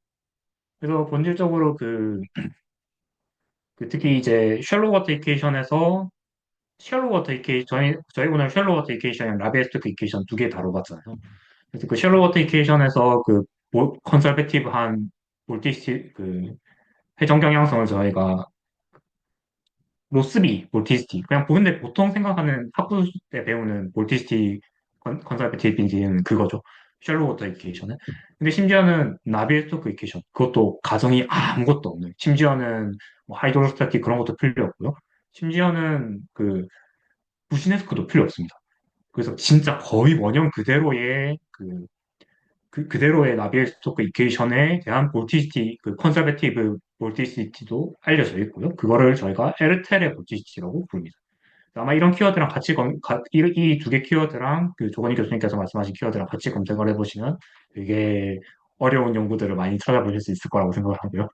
그래서 본질적으로 특히 이제 셜로 워터 이케이션에서 셜로 워터 이케이션 저희 오늘 셜로 워터 이케이션이랑 라비에스토크 이케이션 두 개 다뤄봤잖아요. 그래서 셜로 워터 이케이션에서 컨설베티브한 볼티스틱 회전 경향성을 저희가 로스비 볼티스티 그냥 근데 보통 생각하는 학부 때 배우는 볼티스티 컨설베티비티는 그거죠. 셜로 워터 이케이션은. 근데 심지어는 나비에스토크 이케이션 그것도 가정이 아무것도 없는 심지어는 뭐 하이드로스타틱 그런 것도 필요 없고요. 심지어는 부시네스크도 필요 없습니다. 그래서 진짜 거의 원형 그대로의 그대로의 나비에스토크 이퀘이션에 대한 볼티시티, 컨서베티브 볼티시티도 알려져 있고요. 그거를 저희가 에르텔의 볼티시티라고 부릅니다. 아마 이런 키워드랑 이 두 개 키워드랑 조건희 교수님께서 말씀하신 키워드랑 같이 검색을 해보시면 되게 어려운 연구들을 많이 찾아보실 수 있을 거라고 생각을 하고요.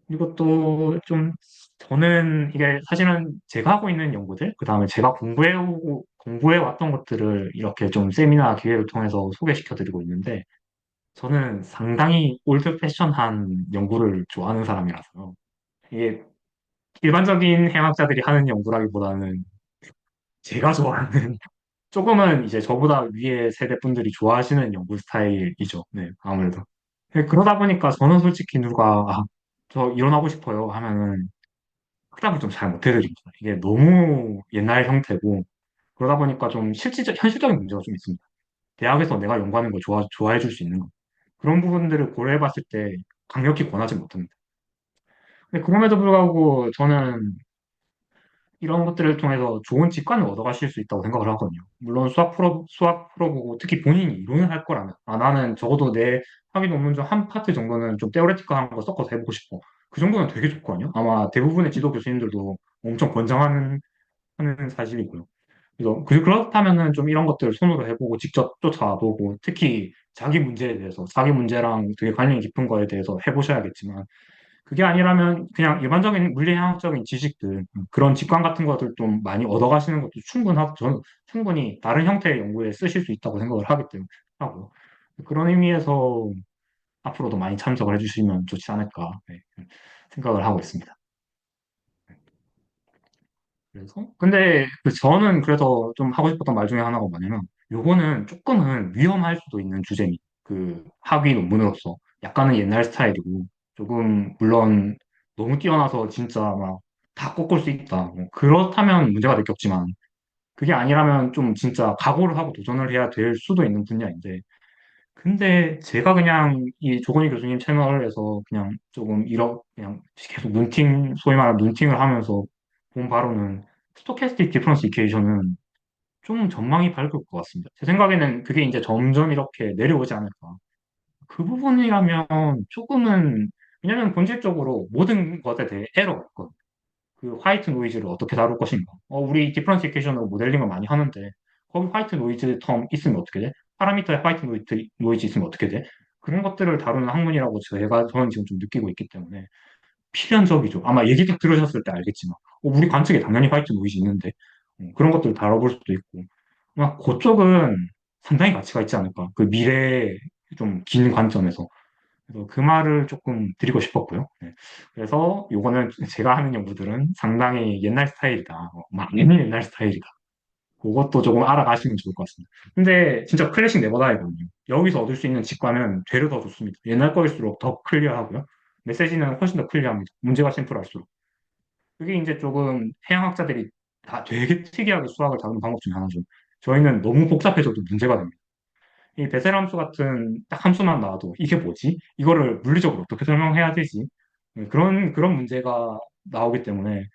그리고 또 좀, 저는 이게 사실은 제가 하고 있는 연구들, 그 다음에 제가 공부해왔던 것들을 이렇게 좀 세미나 기회를 통해서 소개시켜드리고 있는데, 저는 상당히 올드 패션한 연구를 좋아하는 사람이라서요. 이게 일반적인 해양학자들이 하는 연구라기보다는 제가 좋아하는 조금은 이제 저보다 위에 세대 분들이 좋아하시는 연구 스타일이죠. 네, 아무래도. 그러다 보니까 저는 솔직히 저 이혼하고 싶어요 하면은 확답을 좀 잘 못 해드립니다. 이게 너무 옛날 형태고 그러다 보니까 좀 현실적인 문제가 좀 있습니다. 대학에서 내가 연구하는 걸 좋아해 줄 수 있는 거. 그런 부분들을 고려해 봤을 때 강력히 권하지 못합니다. 근데 그럼에도 불구하고 저는 이런 것들을 통해서 좋은 직관을 얻어가실 수 있다고 생각을 하거든요. 물론 수학 풀어보고 특히 본인이 이론을 할 거라면, 나는 적어도 내 학위 논문 중 한 파트 정도는 좀 테오레티컬한 거 섞어서 해보고 싶어. 그 정도는 되게 좋거든요. 아마 대부분의 지도 교수님들도 엄청 권장하는 하는 사실이고요. 그렇다면은 좀 이런 것들을 손으로 해보고 직접 쫓아보고 특히 자기 문제랑 되게 관련이 깊은 거에 대해서 해보셔야겠지만 그게 아니라면 그냥 일반적인 물리학적인 지식들, 그런 직관 같은 것들 좀 많이 얻어가시는 것도 저는 충분히 다른 형태의 연구에 쓰실 수 있다고 생각을 하기 때문에 하고 그런 의미에서 앞으로도 많이 참석을 해주시면 좋지 않을까 네, 생각을 하고 있습니다. 근데 저는 그래서 좀 하고 싶었던 말 중에 하나가 뭐냐면 요거는 조금은 위험할 수도 있는 주제니 학위 논문으로서 약간은 옛날 스타일이고 조금 물론 너무 뛰어나서 진짜 막 다 꺾을 수 있다 뭐 그렇다면 문제가 될 게 없지만 그게 아니라면 좀 진짜 각오를 하고 도전을 해야 될 수도 있는 분야인데 근데 제가 그냥 이 조건희 교수님 채널에서 그냥 그냥 계속 소위 말하는 눈팅을 하면서 본 바로는 스토캐스틱 디퍼런스 이퀘이션은 좀 전망이 밝을 것 같습니다. 제 생각에는 그게 이제 점점 이렇게 내려오지 않을까. 그 부분이라면 조금은, 왜냐면 본질적으로 모든 것에 대해 에러가 있거든요. 화이트 노이즈를 어떻게 다룰 것인가. 우리 디퍼런스 이퀘이션으로 모델링을 많이 하는데, 거기 화이트 노이즈 텀 있으면 어떻게 돼? 파라미터에 화이트 노이즈 있으면 어떻게 돼? 그런 것들을 다루는 학문이라고 저는 지금 좀 느끼고 있기 때문에 필연적이죠. 아마 얘기 딱 들으셨을 때 알겠지만, 우리 관측에 당연히 화이트 노이즈 있는데, 그런 것들을 다뤄볼 수도 있고, 아마 그쪽은 상당히 가치가 있지 않을까. 그 미래의 좀 긴 관점에서. 그래서 그 말을 조금 드리고 싶었고요. 네. 그래서 요거는 제가 하는 연구들은 상당히 옛날 스타일이다. 많이 옛날 스타일이다. 그것도 조금 알아가시면 좋을 것 같습니다. 근데 진짜 클래식 네버다이거든요. 여기서 얻을 수 있는 직관은 되려 더 좋습니다. 옛날 거일수록 더 클리어하고요. 메시지는 훨씬 더 클리어합니다. 문제가 심플할수록. 그게 이제 조금 해양학자들이 다 되게 특이하게 수학을 다루는 방법 중에 하나죠. 저희는 너무 복잡해져도 문제가 됩니다. 이 베셀 함수 같은 딱 함수만 나와도 이게 뭐지? 이거를 물리적으로 어떻게 설명해야 되지? 그런 문제가 나오기 때문에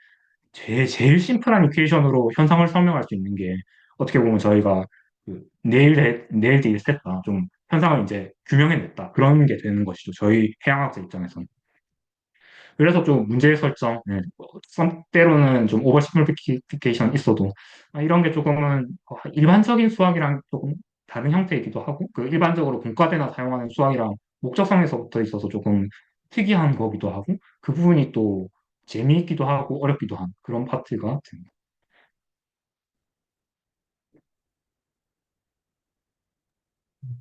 제일 심플한 이퀘이션으로 현상을 설명할 수 있는 게 어떻게 보면 저희가 그 네일드 일했다. 좀 현상을 이제 규명해냈다. 그런 게 되는 것이죠. 저희 해양학자 입장에서는. 그래서 좀 문제 설정, 때로는 좀 오버 심플리피케이션 있어도 이런 게 조금은 일반적인 수학이랑 조금 다른 형태이기도 하고 그 일반적으로 분과대나 사용하는 수학이랑 목적성에서부터 있어서 조금 특이한 거기도 하고 그 부분이 또 재미있기도 하고 어렵기도 한 그런 파트가 듭니다.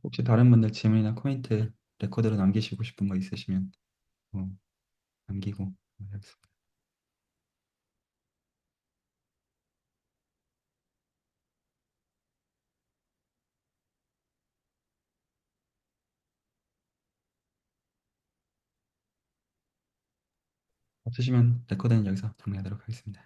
혹시 다른 분들 질문이나 코멘트 레코드로 남기시고 싶은 거 있으시면 남기고 하겠습니다. 없으시면 레코드는 여기서 정리하도록 하겠습니다.